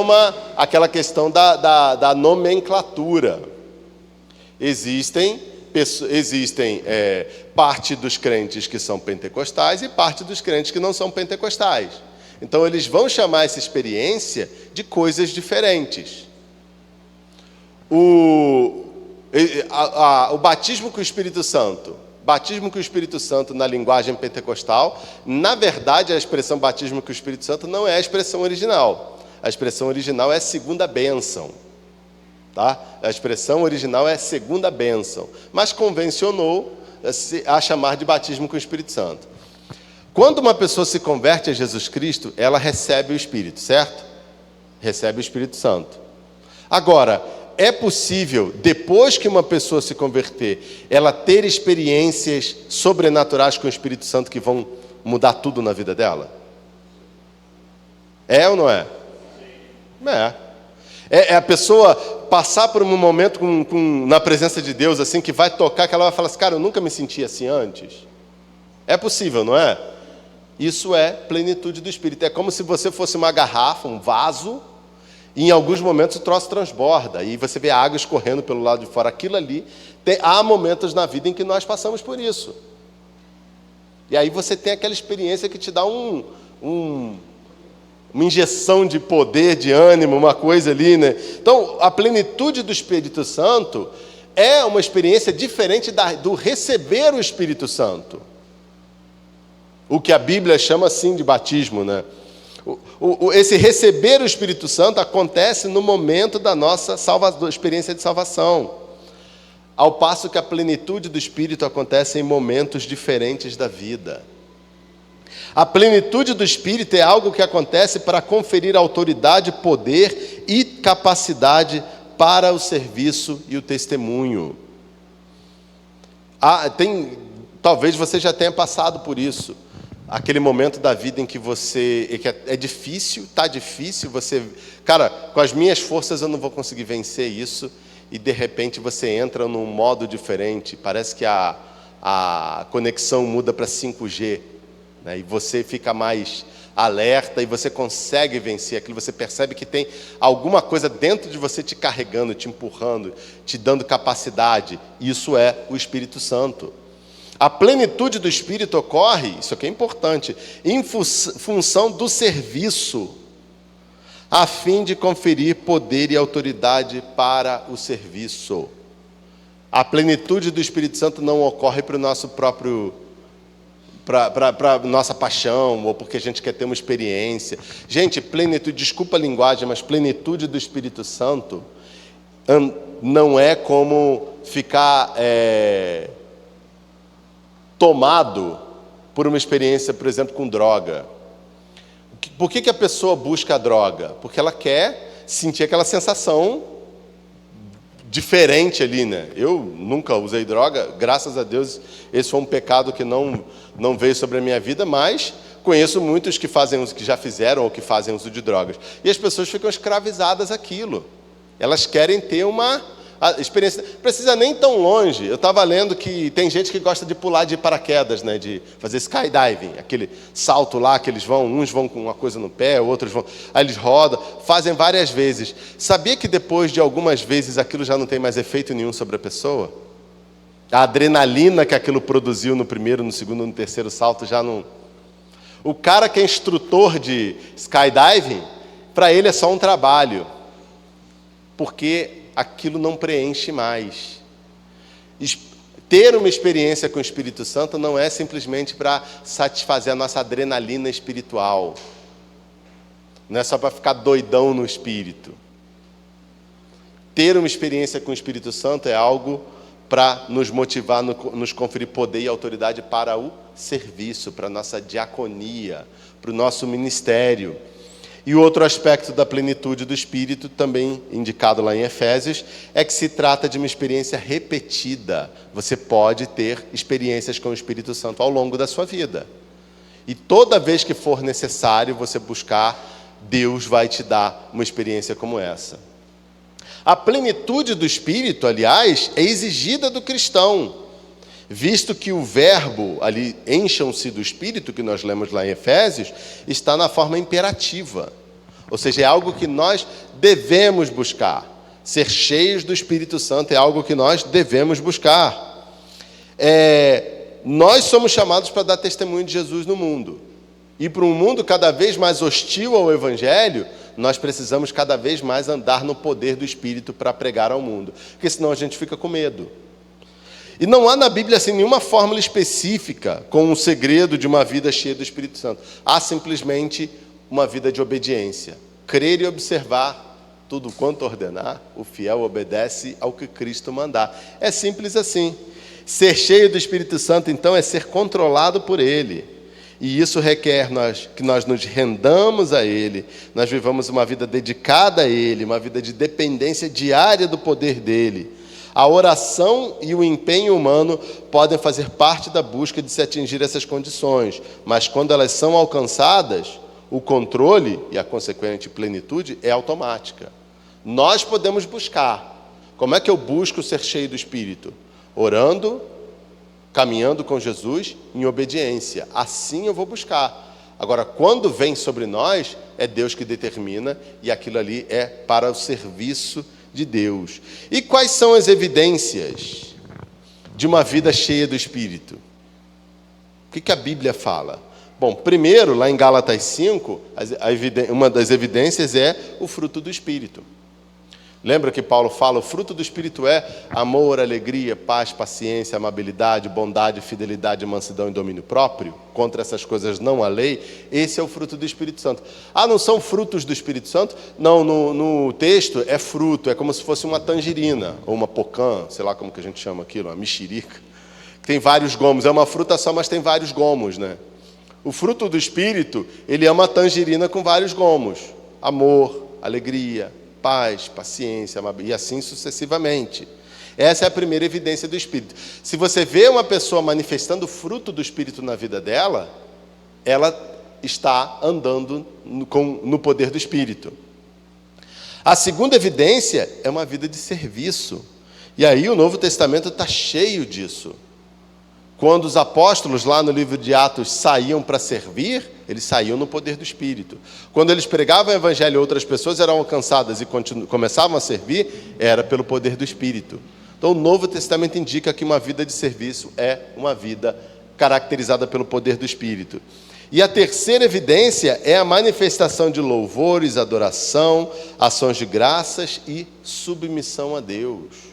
[SPEAKER 2] aquela questão da nomenclatura. Existem parte dos crentes que são pentecostais e parte dos crentes que não são pentecostais. Então, eles vão chamar essa experiência de coisas diferentes. O batismo com o Espírito Santo. Batismo com o Espírito Santo na linguagem pentecostal, na verdade, a expressão batismo com o Espírito Santo não é a expressão original. A expressão original é segunda bênção. Tá? A expressão original é segunda bênção, mas convencionou a chamar de batismo com o Espírito Santo. Quando uma pessoa se converte a Jesus Cristo, ela recebe o Espírito, certo? Recebe o Espírito Santo. Agora, é possível, depois que uma pessoa se converter, ela ter experiências sobrenaturais com o Espírito Santo que vão mudar tudo na vida dela? É ou não é? É a pessoa passar por um momento na presença de Deus, assim, que vai tocar, que ela vai falar assim, cara, eu nunca me senti assim antes. É possível, não é? Isso é plenitude do Espírito. É como se você fosse uma garrafa, um vaso, e em alguns momentos o troço transborda, e você vê a água escorrendo pelo lado de fora. Aquilo ali, há momentos na vida em que nós passamos por isso. E aí você tem aquela experiência que te dá uma injeção de poder, de ânimo, uma coisa ali, né? Então, a plenitude do Espírito Santo é uma experiência diferente do receber o Espírito Santo. O que a Bíblia chama assim de batismo, né? Esse receber o Espírito Santo acontece no momento da nossa experiência de salvação, ao passo que a plenitude do Espírito acontece em momentos diferentes da vida. A plenitude do Espírito é algo que acontece para conferir autoridade, poder e capacidade para o serviço e o testemunho. Talvez você já tenha passado por isso. Aquele momento da vida em que é difícil, está difícil, cara, com as minhas forças eu não vou conseguir vencer isso, e de repente você entra num modo diferente, parece que a conexão muda para 5G, né? E você fica mais alerta e você consegue vencer aquilo, você percebe que tem alguma coisa dentro de você te carregando, te empurrando, te dando capacidade. Isso é o Espírito Santo. A plenitude do Espírito ocorre, isso aqui é importante, em função do serviço, a fim de conferir poder e autoridade para o serviço. A plenitude do Espírito Santo não ocorre para o nosso próprio, para nossa paixão, ou porque a gente quer ter uma experiência. Gente, plenitude, desculpa a linguagem, mas plenitude do Espírito Santo não é como ficar tomado por uma experiência, por exemplo, com droga. Por que a pessoa busca a droga? Porque ela quer sentir aquela sensação diferente ali, né? Eu nunca usei droga, graças a Deus, esse foi um pecado que não veio sobre a minha vida, mas conheço muitos que fazem uso, que já fizeram ou que fazem uso de drogas. E as pessoas ficam escravizadas àquilo. Elas querem ter a experiência. Não precisa nem tão longe. Eu estava lendo que tem gente que gosta de pular de paraquedas, né? De fazer skydiving, aquele salto lá que uns vão com uma coisa no pé, outros vão, aí eles rodam, fazem várias vezes. Sabia que depois de algumas vezes aquilo já não tem mais efeito nenhum sobre a pessoa? A adrenalina que aquilo produziu no primeiro, no segundo, no terceiro salto já não. O cara que é instrutor de skydiving, para ele é só um trabalho, porque aquilo não preenche mais. Ter uma experiência com o Espírito Santo não é simplesmente para satisfazer a nossa adrenalina espiritual. Não é só para ficar doidão no Espírito. ter uma experiência com o Espírito Santo é algo para nos motivar, nos conferir poder e autoridade para o serviço, para a nossa diaconia, para o nosso ministério. E o outro aspecto da plenitude do Espírito, também indicado lá em Efésios, é que se trata de uma experiência repetida. Você pode ter experiências com o Espírito Santo ao longo da sua vida. E toda vez que for necessário você buscar, Deus vai te dar uma experiência como essa. A plenitude do Espírito, aliás, é exigida do cristão, visto que o verbo ali, encham-se do Espírito, que nós lemos lá em Efésios, está na forma imperativa. Ou seja, é algo que nós devemos buscar. Ser cheios do Espírito Santo é algo que nós devemos buscar. Nós somos chamados para dar testemunho de Jesus no mundo. E para um mundo cada vez mais hostil ao Evangelho, nós precisamos cada vez mais andar no poder do Espírito para pregar ao mundo. Porque senão a gente fica com medo. E não há na Bíblia assim, nenhuma fórmula específica com um segredo de uma vida cheia do Espírito Santo. Há simplesmente uma vida de obediência. Crer e observar tudo quanto ordenar, o fiel obedece ao que Cristo mandar. É simples assim. Ser cheio do Espírito Santo, então, é ser controlado por Ele. E isso requer que nós nos rendamos a Ele, nós vivamos uma vida dedicada a Ele, uma vida de dependência diária do poder dEle. A oração e o empenho humano podem fazer parte da busca de se atingir essas condições, mas quando elas são alcançadas, o controle e a consequente plenitude é automática. Nós podemos buscar. Como é que eu busco ser cheio do Espírito? Orando, caminhando com Jesus em obediência. Assim eu vou buscar. Agora, quando vem sobre nós, é Deus que determina e aquilo ali é para o serviço de Deus. E quais são as evidências de uma vida cheia do Espírito? O que a Bíblia fala? Bom, primeiro, lá em Gálatas 5, uma das evidências é o fruto do Espírito. Lembra que Paulo fala, o fruto do Espírito é amor, alegria, paz, paciência, amabilidade, bondade, fidelidade, mansidão e domínio próprio? Contra essas coisas não há lei. Esse é o fruto do Espírito Santo. Não são frutos do Espírito Santo? Não, no texto é fruto, é como se fosse uma tangerina, ou uma pocã, sei lá como que a gente chama aquilo, uma mexerica, que tem vários gomos. É uma fruta só, mas tem vários gomos, né? O fruto do Espírito, ele é uma tangerina com vários gomos. Amor, alegria, paz, paciência, e assim sucessivamente. Essa é a primeira evidência do Espírito. Se você vê uma pessoa manifestando o fruto do Espírito na vida dela, ela está andando no poder do Espírito. A segunda evidência é uma vida de serviço. E aí o Novo Testamento está cheio disso. Quando os apóstolos, lá no livro de Atos, saíam para servir, eles saíam no poder do Espírito. Quando eles pregavam o Evangelho a outras pessoas, eram alcançadas e começavam a servir, era pelo poder do Espírito. Então, o Novo Testamento indica que uma vida de serviço é uma vida caracterizada pelo poder do Espírito. E a terceira evidência é a manifestação de louvores, adoração, ações de graças e submissão a Deus.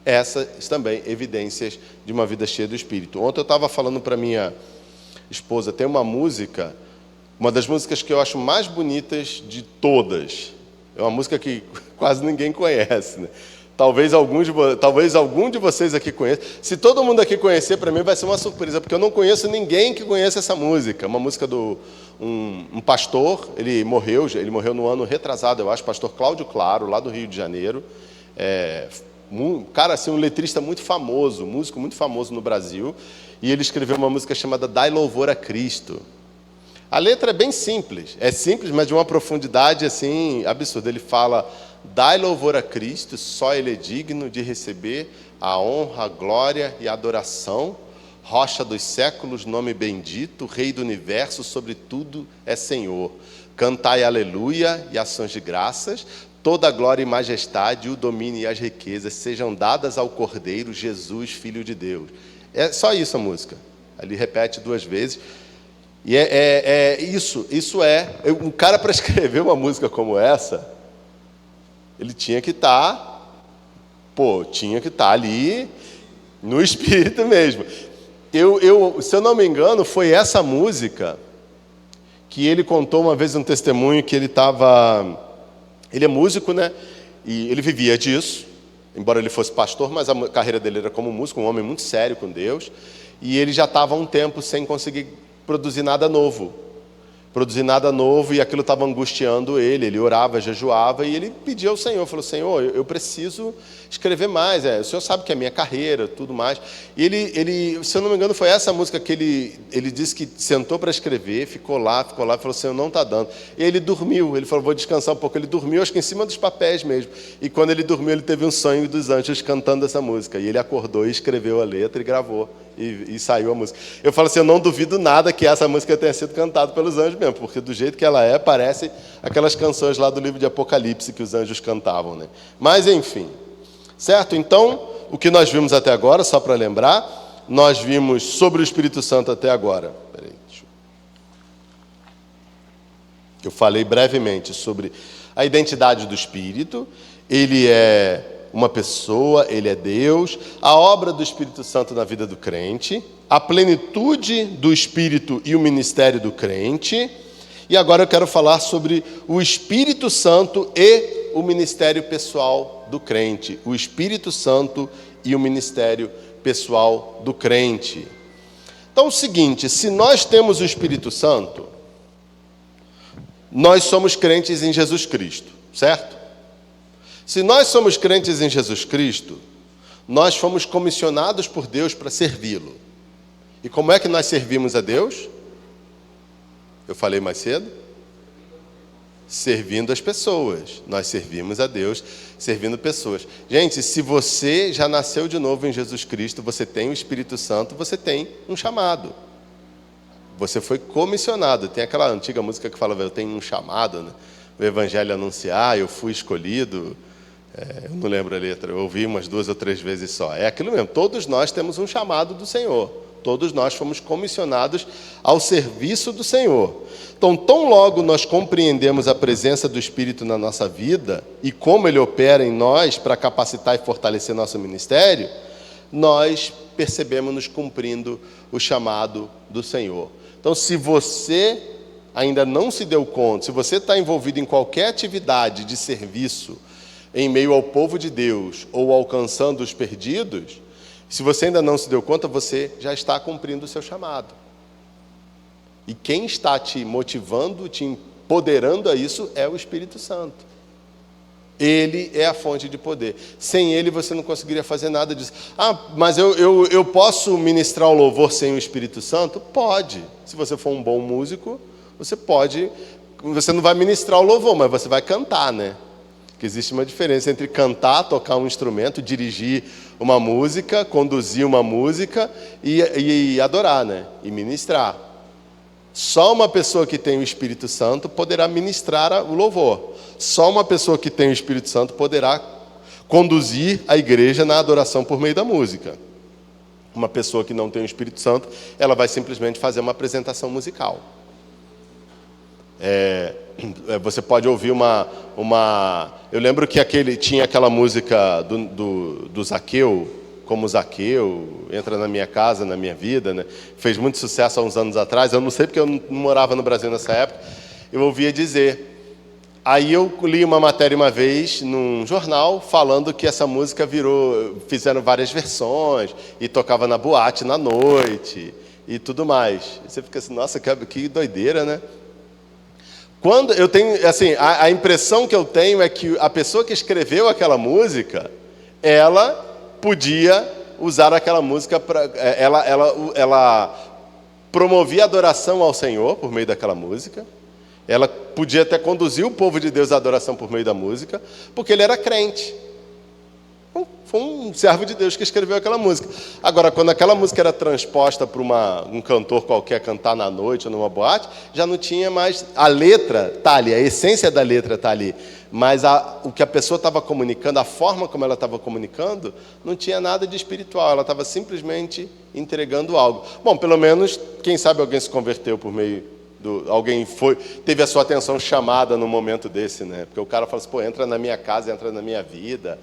[SPEAKER 2] Essas também evidências de uma vida cheia do Espírito. Ontem eu estava falando para minha esposa, tem uma música, uma das músicas que eu acho mais bonitas de todas. É uma música que quase ninguém conhece, né? Talvez algum de vocês aqui conheça. Se todo mundo aqui conhecer, para mim vai ser uma surpresa, porque eu não conheço ninguém que conheça essa música. Uma música do um pastor, ele morreu no ano retrasado, eu acho, pastor Cláudio Claro, lá do Rio de Janeiro. Cara, assim, um letrista muito famoso, músico muito famoso no Brasil, e ele escreveu uma música chamada Dai Louvor a Cristo. A letra é bem simples, mas de uma profundidade assim absurda. Ele fala: dai louvor a Cristo, só Ele é digno de receber a honra, a glória e a adoração, rocha dos séculos, nome bendito, Rei do universo, sobre tudo é Senhor. Cantai aleluia e ações de graças, toda a glória e majestade, o domínio e as riquezas sejam dadas ao Cordeiro, Jesus, Filho de Deus. É só isso a música. Ele repete 2 vezes. E isso é... Um cara, para escrever uma música como essa, ele tinha que estar ali no espírito mesmo. Se eu não me engano, foi essa música que ele contou uma vez um testemunho que ele é músico, né? E ele vivia disso, embora ele fosse pastor, mas a carreira dele era como músico, um homem muito sério com Deus. E ele já estava há um tempo sem conseguir produzir nada novo, e aquilo estava angustiando ele. Ele orava, jejuava, e ele pedia ao Senhor, falou: Senhor, eu preciso escrever mais, o Senhor sabe que é a minha carreira, tudo mais. E ele, se eu não me engano, foi essa música que ele disse que sentou para escrever, ficou lá, e falou: Senhor, não está dando. E ele dormiu, ele falou: vou descansar um pouco. Ele dormiu, acho que em cima dos papéis mesmo, e quando ele dormiu, ele teve um sonho dos anjos cantando essa música, e ele acordou e escreveu a letra e gravou. E saiu a música. Eu falo assim, eu não duvido nada que essa música tenha sido cantada pelos anjos mesmo, porque do jeito que ela parece aquelas canções lá do livro de Apocalipse que os anjos cantavam, né? Mas enfim, certo? Então, o que nós vimos até agora, só para lembrar, nós vimos sobre o Espírito Santo até agora. Eu falei brevemente sobre a identidade do Espírito. Ele é uma pessoa, ele é Deus, a obra do Espírito Santo na vida do crente, a plenitude do Espírito e o ministério do crente. E agora eu quero falar sobre o Espírito Santo e o ministério pessoal do crente. O Espírito Santo e o ministério pessoal do crente. Então é o seguinte, se nós temos o Espírito Santo, nós somos crentes em Jesus Cristo, certo? Se nós somos crentes em Jesus Cristo, nós fomos comissionados por Deus para servi-lo. E como é que nós servimos a Deus? Eu falei mais cedo? Servindo as pessoas. Nós servimos a Deus servindo pessoas. Gente, se você já nasceu de novo em Jesus Cristo, você tem o Espírito Santo, você tem um chamado. Você foi comissionado. Tem aquela antiga música que fala, eu tenho um chamado, né? O Evangelho anunciar, eu fui escolhido. Eu não lembro a letra, eu ouvi umas 2 ou 3 vezes só. É aquilo mesmo, todos nós temos um chamado do Senhor. Todos nós fomos comissionados ao serviço do Senhor. Então, tão logo nós compreendemos a presença do Espírito na nossa vida e como ele opera em nós para capacitar e fortalecer nosso ministério, nós percebemos-nos cumprindo o chamado do Senhor. Então, se você ainda não se deu conta, se você está envolvido em qualquer atividade de serviço em meio ao povo de Deus ou alcançando os perdidos, se você ainda não se deu conta, você já está cumprindo o seu chamado. E quem está te motivando, te empoderando a isso é o Espírito Santo. Ele é a fonte de poder. Sem ele você não conseguiria fazer nada disso. Mas eu posso ministrar o louvor sem o Espírito Santo? Pode. Se você for um bom músico, você pode. Você não vai ministrar o louvor, mas você vai cantar, né? Porque existe uma diferença entre cantar, tocar um instrumento, dirigir uma música, conduzir uma música e adorar, né? E ministrar. Só uma pessoa que tem o Espírito Santo poderá ministrar o louvor. Só uma pessoa que tem o Espírito Santo poderá conduzir a igreja na adoração por meio da música. Uma pessoa que não tem o Espírito Santo, ela vai simplesmente fazer uma apresentação musical. Você pode ouvir eu lembro que tinha aquela música do Zaqueu, como Zaqueu, entra na minha casa, na minha vida, né? Fez muito sucesso há uns anos atrás. Eu não sei porque eu não morava no Brasil nessa época. Eu ouvia dizer. Aí eu li uma matéria uma vez num jornal falando que essa música fizeram várias versões e tocava na boate na noite e tudo mais. E você fica assim, nossa, que doideira, né? Quando eu tenho, assim, a impressão que eu tenho é que a pessoa que escreveu aquela música, ela podia usar aquela música para, ela promovia a adoração ao Senhor por meio daquela música. Ela podia até conduzir o povo de Deus à adoração por meio da música, porque ele era crente. Foi um servo de Deus que escreveu aquela música. Agora, quando aquela música era transposta para um cantor qualquer cantar na noite ou numa boate, já não tinha mais... A letra está ali, a essência da letra está ali. Mas o que a pessoa estava comunicando, a forma como ela estava comunicando, não tinha nada de espiritual. Ela estava simplesmente entregando algo. Bom, pelo menos, quem sabe alguém se converteu por meio... Alguém teve a sua atenção chamada no momento desse, né? Porque o cara fala assim, pô, entra na minha casa, entra na minha vida,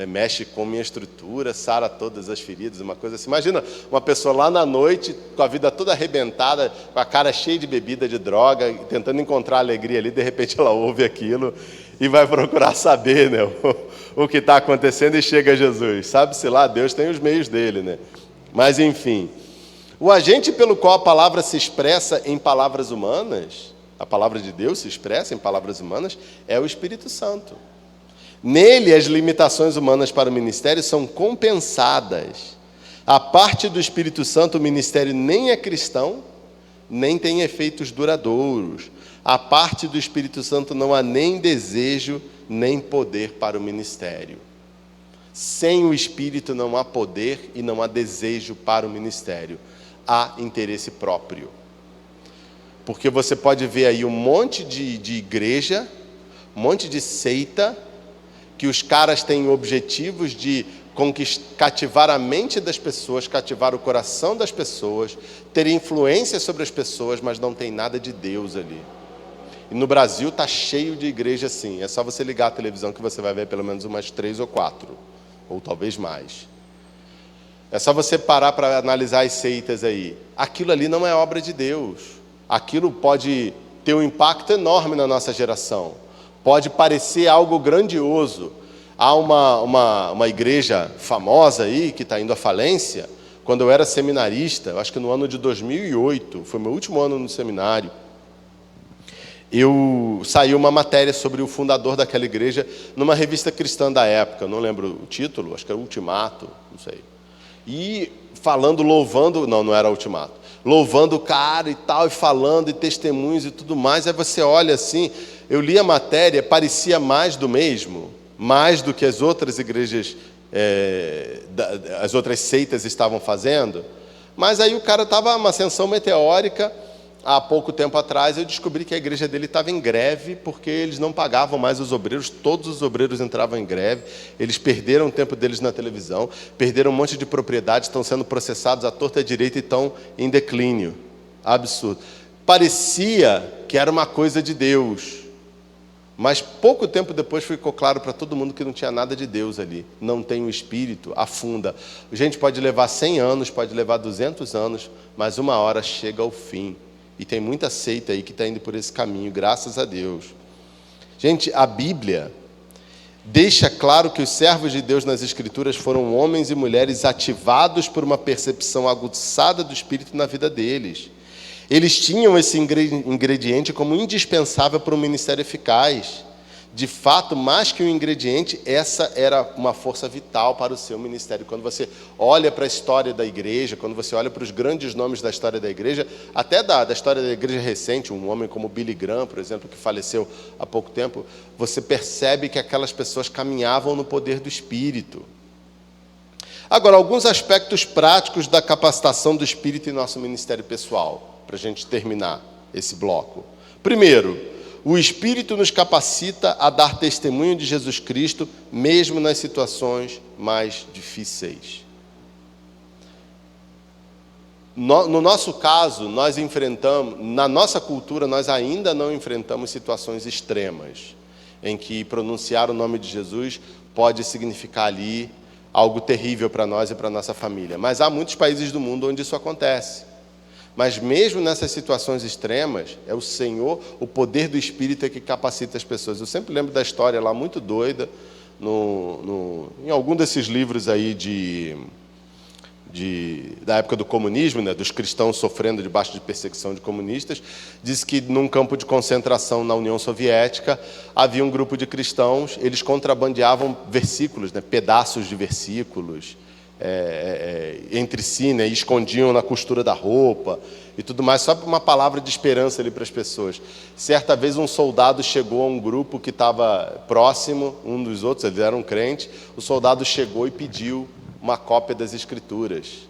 [SPEAKER 2] mexe com minha estrutura, sara todas as feridas, uma coisa assim. Imagina uma pessoa lá na noite, com a vida toda arrebentada, com a cara cheia de bebida, de droga, tentando encontrar alegria ali, de repente ela ouve aquilo e vai procurar saber, né? o que está acontecendo e chega a Jesus. Sabe-se lá, Deus tem os meios dele, né? Mas enfim, o agente pelo qual a palavra se expressa em palavras humanas, a palavra de Deus se expressa em palavras humanas, é o Espírito Santo. Nele, as limitações humanas para o ministério são compensadas. A parte do Espírito Santo, o ministério nem é cristão, nem tem efeitos duradouros. A parte do Espírito Santo não há nem desejo, nem poder para o ministério. Sem o Espírito não há poder e não há desejo para o ministério. Há interesse próprio. Porque você pode ver aí um monte de igreja, um monte de seita, que os caras têm objetivos de cativar a mente das pessoas, cativar o coração das pessoas, ter influência sobre as pessoas, mas não tem nada de Deus ali. E no Brasil está cheio de igreja assim. É só você ligar a televisão que você vai ver pelo menos umas 3 ou 4, ou talvez mais. É só você parar para analisar as seitas aí. Aquilo ali não é obra de Deus. Aquilo pode ter um impacto enorme na nossa geração. Pode parecer algo grandioso. Há uma igreja famosa aí, que está indo à falência. Quando eu era seminarista, eu acho que no ano de 2008, foi meu último ano no seminário, saiu uma matéria sobre o fundador daquela igreja numa revista cristã da época, eu não lembro o título, acho que era Ultimato, não sei. E falando, louvando, não era Ultimato, louvando o cara e tal, e falando, e testemunhos e tudo mais. Aí você olha assim, eu li a matéria, parecia mais do mesmo, mais do que as outras igrejas, as outras seitas estavam fazendo. Mas aí o cara estava uma ascensão meteórica. Há pouco tempo atrás eu descobri que a igreja dele estava em greve porque eles não pagavam mais os obreiros, todos os obreiros entravam em greve, eles perderam o tempo deles na televisão, perderam um monte de propriedades, estão sendo processados à torta e à direita e estão em declínio. Absurdo. Parecia que era uma coisa de Deus, mas pouco tempo depois ficou claro para todo mundo que não tinha nada de Deus ali, não tem o Espírito, afunda. A gente pode levar 100 anos, pode levar 200 anos, mas uma hora chega ao fim. E tem muita seita aí que está indo por esse caminho, graças a Deus. Gente, a Bíblia deixa claro que os servos de Deus nas Escrituras foram homens e mulheres ativados por uma percepção aguçada do Espírito na vida deles. Eles tinham esse ingrediente como indispensável para um ministério eficaz. De fato, mais que um ingrediente, essa era uma força vital para o seu ministério. Quando você olha para a história da igreja, quando você olha para os grandes nomes da história da igreja, até da história da igreja recente, um homem como Billy Graham, por exemplo, que faleceu há pouco tempo, você percebe que aquelas pessoas caminhavam no poder do Espírito. Agora, alguns aspectos práticos da capacitação do Espírito em nosso ministério pessoal, para a gente terminar esse bloco. Primeiro, o Espírito nos capacita a dar testemunho de Jesus Cristo, mesmo nas situações mais difíceis. No nosso caso, nós enfrentamos, na nossa cultura, nós ainda não enfrentamos situações extremas, em que pronunciar o nome de Jesus pode significar ali algo terrível para nós e para a nossa família. Mas há muitos países do mundo onde isso acontece. Mas mesmo nessas situações extremas, é o Senhor, o poder do Espírito é que capacita as pessoas. Eu sempre lembro da história lá, muito doida, em algum desses livros aí da época do comunismo, né, dos cristãos sofrendo debaixo de perseguição de comunistas, diz que num campo de concentração na União Soviética, havia um grupo de cristãos, eles contrabandeavam versículos, né, pedaços de versículos, entre si, né, e escondiam na costura da roupa e tudo mais, só uma palavra de esperança ali para as pessoas. Certa vez um soldado chegou a um grupo que estava próximo, um dos outros, eles eram crentes, o soldado chegou e pediu uma cópia das Escrituras,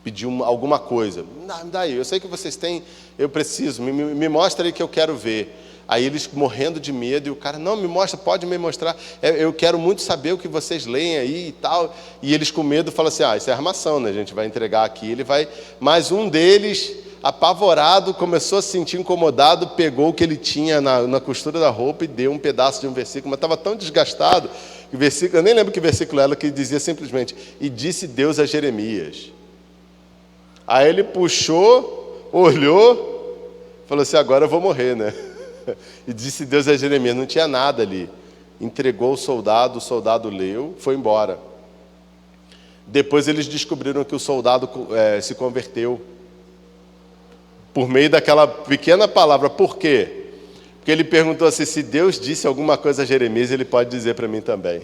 [SPEAKER 2] pediu alguma coisa. Daí, eu sei que vocês têm, eu preciso, me mostra aí que eu quero ver. Aí eles morrendo de medo, e o cara, não, me mostra, pode me mostrar, eu quero muito saber o que vocês leem aí e tal. E eles com medo falam assim, isso é armação, né? A gente vai entregar aqui, ele vai... Mas um deles, apavorado, começou a se sentir incomodado, pegou o que ele tinha na costura da roupa e deu um pedaço de um versículo, mas estava tão desgastado, que versículo, eu nem lembro que versículo era, que dizia simplesmente, e disse Deus a Jeremias. Aí ele puxou, olhou, falou assim, agora eu vou morrer, né? E disse Deus a Jeremias, não tinha nada ali. entregou o soldado leu, foi embora. Depois eles descobriram que o soldado se converteu por meio daquela pequena palavra. Por quê? Porque ele perguntou assim, se Deus disse alguma coisa a Jeremias, ele pode dizer para mim também.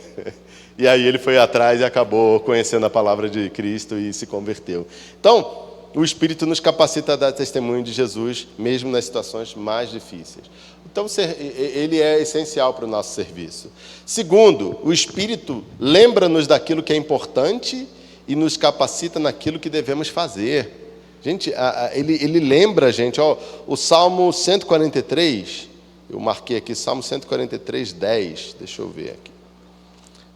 [SPEAKER 2] E aí ele foi atrás e acabou conhecendo a palavra de Cristo e se converteu. Então, o Espírito nos capacita a dar testemunho de Jesus, mesmo nas situações mais difíceis. Então, ele é essencial para o nosso serviço. Segundo, o Espírito lembra-nos daquilo que é importante e nos capacita naquilo que devemos fazer. Gente, ele lembra a gente, ó, o Salmo 143, eu marquei aqui, Salmo 143, 10, deixa eu ver aqui.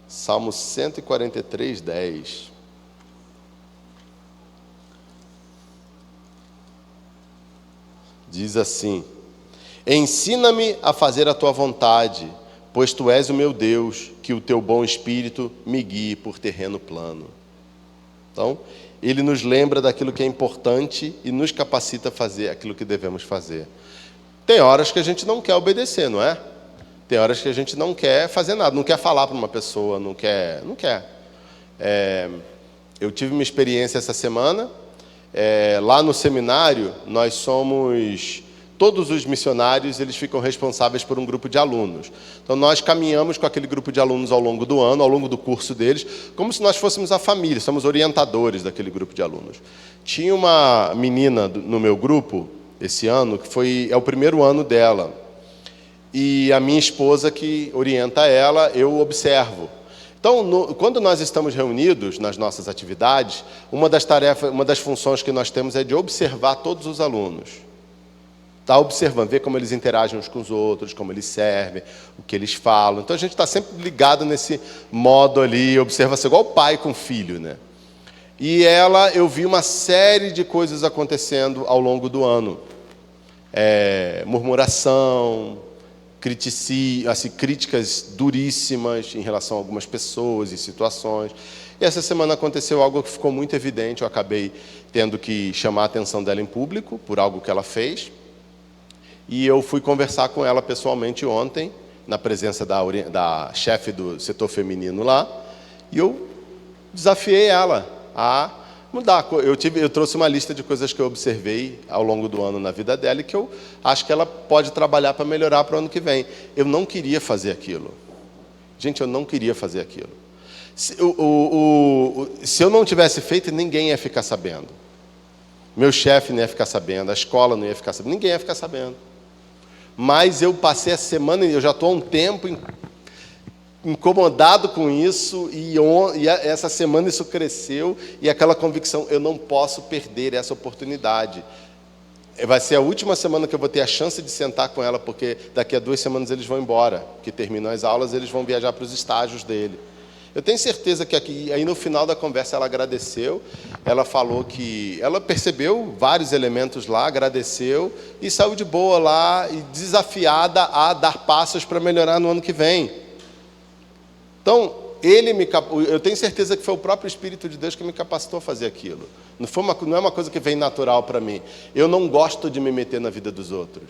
[SPEAKER 2] Salmo 143, 10. Diz assim: ensina-me a fazer a tua vontade, pois tu és o meu Deus, que o teu bom espírito me guie por terreno plano. Então, ele nos lembra daquilo que é importante e nos capacita a fazer aquilo que devemos fazer. Tem horas que a gente não quer obedecer, não é? Tem horas que a gente não quer fazer nada, não quer falar para uma pessoa, não quer. Eu tive uma experiência essa semana. Lá no seminário, nós somos... Todos os missionários, eles ficam responsáveis por um grupo de alunos. Então, nós caminhamos com aquele grupo de alunos ao longo do ano, ao longo do curso deles, como se nós fôssemos a família, somos orientadores daquele grupo de alunos. Tinha uma menina no meu grupo, esse ano, que é o primeiro ano dela. E a minha esposa que orienta ela, eu observo. Então, quando nós estamos reunidos nas nossas atividades, uma das funções que nós temos é de observar todos os alunos. Está observando, ver como eles interagem uns com os outros, como eles servem, o que eles falam. Então, a gente está sempre ligado nesse modo ali, observação, igual o pai com o filho, né? E eu vi uma série de coisas acontecendo ao longo do ano. Murmuração, críticas duríssimas em relação a algumas pessoas e situações. E essa semana aconteceu algo que ficou muito evidente, eu acabei tendo que chamar a atenção dela em público, por algo que ela fez. E eu fui conversar com ela pessoalmente ontem, na presença da chefe do setor feminino lá, e eu desafiei ela a mudar. Eu trouxe uma lista de coisas que eu observei ao longo do ano na vida dela e que eu acho que ela pode trabalhar para melhorar para o ano que vem. Eu não queria fazer aquilo. Gente, eu não queria fazer aquilo. Se eu não tivesse feito, ninguém ia ficar sabendo. Meu chefe não ia ficar sabendo, a escola não ia ficar sabendo, ninguém ia ficar sabendo. Mas eu passei a semana, eu já estou há um tempo incomodado com isso, e essa semana isso cresceu, e aquela convicção, eu não posso perder essa oportunidade. Vai ser a última semana que eu vou ter a chance de sentar com ela, porque daqui a 2 semanas eles vão embora, que terminam as aulas, eles vão viajar para os estágios dele. Eu tenho certeza que aí no final da conversa ela agradeceu, ela falou que ela percebeu vários elementos lá, agradeceu e saiu de boa lá e desafiada a dar passos para melhorar no ano que vem. Então, eu tenho certeza que foi o próprio Espírito de Deus que me capacitou a fazer aquilo. Não é uma coisa que vem natural para mim. Eu não gosto de me meter na vida dos outros.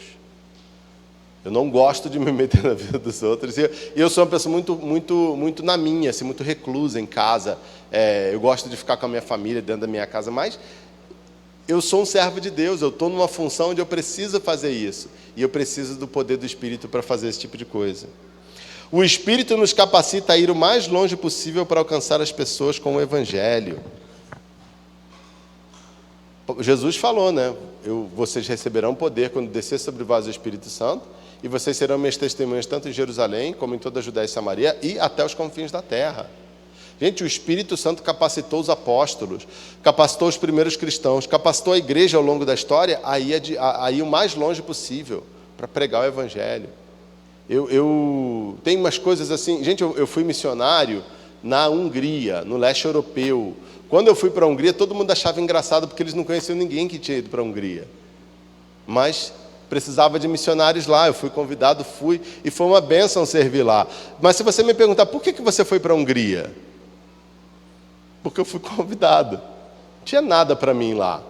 [SPEAKER 2] Eu não gosto de me meter na vida dos outros. E eu sou uma pessoa muito na minha, assim, muito reclusa em casa. Eu gosto de ficar com a minha família dentro da minha casa, mas eu sou um servo de Deus. Eu estou numa função onde eu preciso fazer isso. E eu preciso do poder do Espírito para fazer esse tipo de coisa. O Espírito nos capacita a ir o mais longe possível para alcançar as pessoas com o Evangelho. Jesus falou, né? Vocês receberão poder quando descer sobre vós o Espírito Santo, e vocês serão minhas testemunhas tanto em Jerusalém, como em toda a Judéia e Samaria, e até os confins da terra. Gente, o Espírito Santo capacitou os apóstolos, capacitou os primeiros cristãos, capacitou a igreja ao longo da história a ir o mais longe possível para pregar o Evangelho. Eu tenho umas coisas assim... Gente, eu fui missionário na Hungria, no leste europeu. Quando eu fui para a Hungria, todo mundo achava engraçado, porque eles não conheciam ninguém que tinha ido para a Hungria. Mas precisava de missionários lá, eu fui convidado, e foi uma bênção servir lá. Mas se você me perguntar, por que você foi para a Hungria? Porque eu fui convidado. Não tinha nada para mim lá.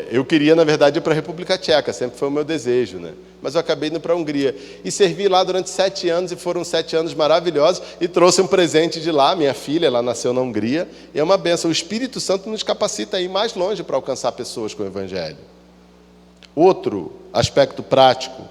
[SPEAKER 2] Eu queria, na verdade, ir para a República Tcheca, sempre foi o meu desejo, né? Mas eu acabei indo para a Hungria. E servi lá durante 7 anos, e foram 7 anos maravilhosos, e trouxe um presente de lá, minha filha, ela nasceu na Hungria, e é uma bênção. O Espírito Santo nos capacita a ir mais longe para alcançar pessoas com o Evangelho. Outro aspecto prático: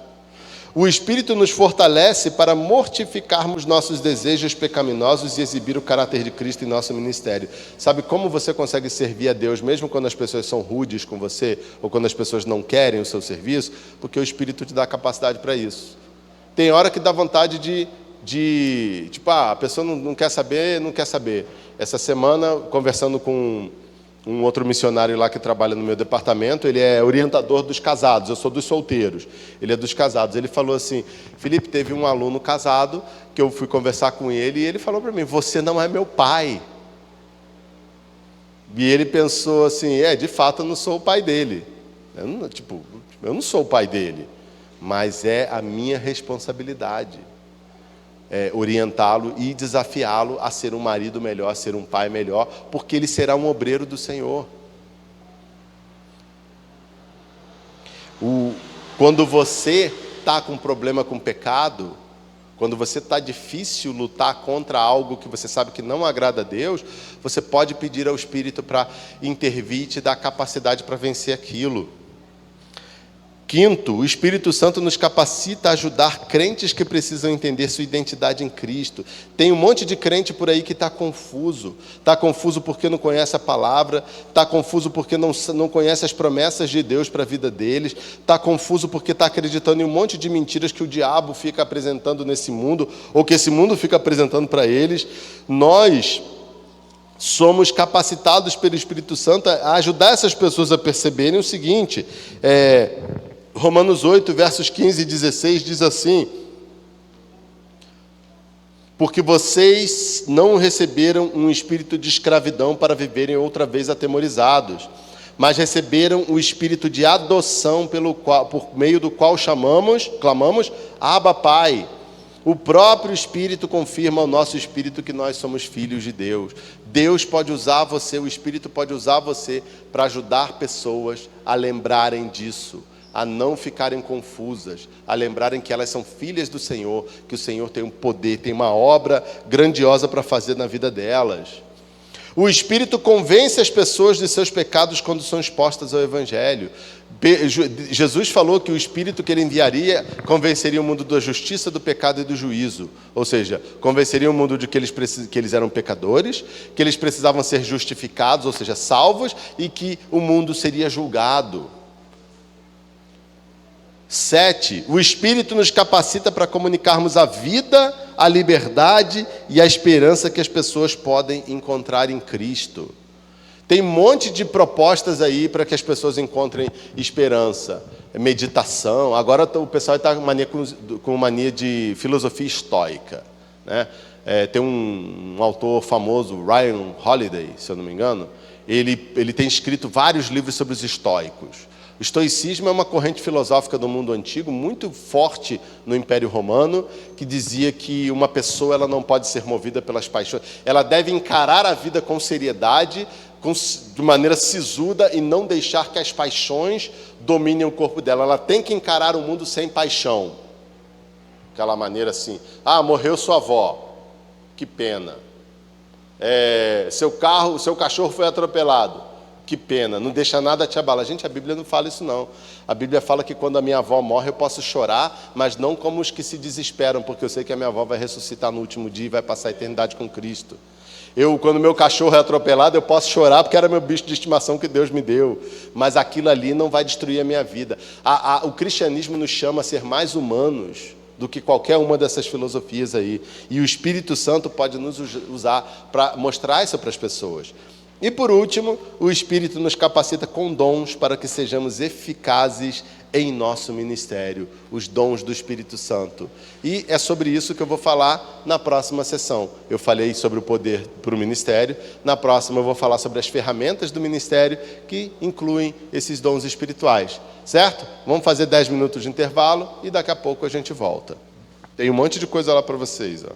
[SPEAKER 2] o Espírito nos fortalece para mortificarmos nossos desejos pecaminosos e exibir o caráter de Cristo em nosso ministério. Sabe como você consegue servir a Deus, mesmo quando as pessoas são rudes com você, ou quando as pessoas não querem o seu serviço? Porque o Espírito te dá capacidade para isso. Tem hora que dá vontade tipo, a pessoa não quer saber, não quer saber. Essa semana, conversando com um outro missionário lá que trabalha no meu departamento, ele é orientador dos casados, eu sou dos solteiros, ele é dos casados. Ele falou assim: Felipe, teve um aluno casado que eu fui conversar com ele, e ele falou para mim: você não é meu pai. E ele pensou assim: de fato eu não sou o pai dele. Eu não sou o pai dele, mas é a minha responsabilidade orientá-lo e desafiá-lo a ser um marido melhor, a ser um pai melhor, porque ele será um obreiro do Senhor. Quando você está com problema com pecado, quando você está difícil lutar contra algo que você sabe que não agrada a Deus, você pode pedir ao Espírito para intervir e te dar capacidade para vencer aquilo. Quinto, o Espírito Santo nos capacita a ajudar crentes que precisam entender sua identidade em Cristo. Tem um monte de crente por aí que está confuso. Está confuso porque não conhece a palavra, está confuso porque não conhece as promessas de Deus para a vida deles, está confuso porque está acreditando em um monte de mentiras que o diabo fica apresentando nesse mundo, ou que esse mundo fica apresentando para eles. Nós somos capacitados pelo Espírito Santo a ajudar essas pessoas a perceberem o seguinte: Romanos 8, versos 15 e 16 diz assim: porque vocês não receberam um espírito de escravidão para viverem outra vez atemorizados, mas receberam o espírito de adoção por meio do qual clamamos, Abba, Pai. O próprio Espírito confirma ao nosso espírito que nós somos filhos de Deus. Deus pode usar você, o Espírito pode usar você para ajudar pessoas a lembrarem disso, a não ficarem confusas, a lembrarem que elas são filhas do Senhor, que o Senhor tem um poder, tem uma obra grandiosa para fazer na vida delas. O Espírito convence as pessoas de seus pecados quando são expostas ao Evangelho. Jesus falou que o Espírito que ele enviaria convenceria o mundo da justiça, do pecado e do juízo. Ou seja, convenceria o mundo de que eles eram pecadores, que eles precisavam ser justificados, ou seja, salvos, e que o mundo seria julgado. 7. O Espírito nos capacita para comunicarmos a vida, a liberdade e a esperança que as pessoas podem encontrar em Cristo. Tem um monte de propostas aí para que as pessoas encontrem esperança. Meditação. Agora o pessoal está com mania de filosofia estoica, né? Tem um autor famoso, Ryan Holiday, se eu não me engano. Ele tem escrito vários livros sobre os estoicos. O estoicismo é uma corrente filosófica do mundo antigo, muito forte no Império Romano, que dizia que uma pessoa ela não pode ser movida pelas paixões. Ela deve encarar a vida com seriedade, de maneira sisuda, e não deixar que as paixões dominem o corpo dela. Ela tem que encarar o mundo sem paixão. Aquela maneira assim: morreu sua avó, que pena. Seu cachorro foi atropelado. Que pena, não deixa nada te abalar. Gente, a Bíblia não fala isso não. A Bíblia fala que quando a minha avó morre eu posso chorar, mas não como os que se desesperam, porque eu sei que a minha avó vai ressuscitar no último dia e vai passar a eternidade com Cristo. Quando meu cachorro é atropelado, eu posso chorar porque era meu bicho de estimação que Deus me deu, mas aquilo ali não vai destruir a minha vida. O cristianismo nos chama a ser mais humanos do que qualquer uma dessas filosofias aí. E o Espírito Santo pode nos usar para mostrar isso para as pessoas. E por último, o Espírito nos capacita com dons para que sejamos eficazes em nosso ministério, os dons do Espírito Santo. E é sobre isso que eu vou falar na próxima sessão. Eu falei sobre o poder para o ministério, na próxima eu vou falar sobre as ferramentas do ministério que incluem esses dons espirituais, certo? Vamos fazer 10 minutos de intervalo e daqui a pouco a gente volta. Tem um monte de coisa lá para vocês, ó.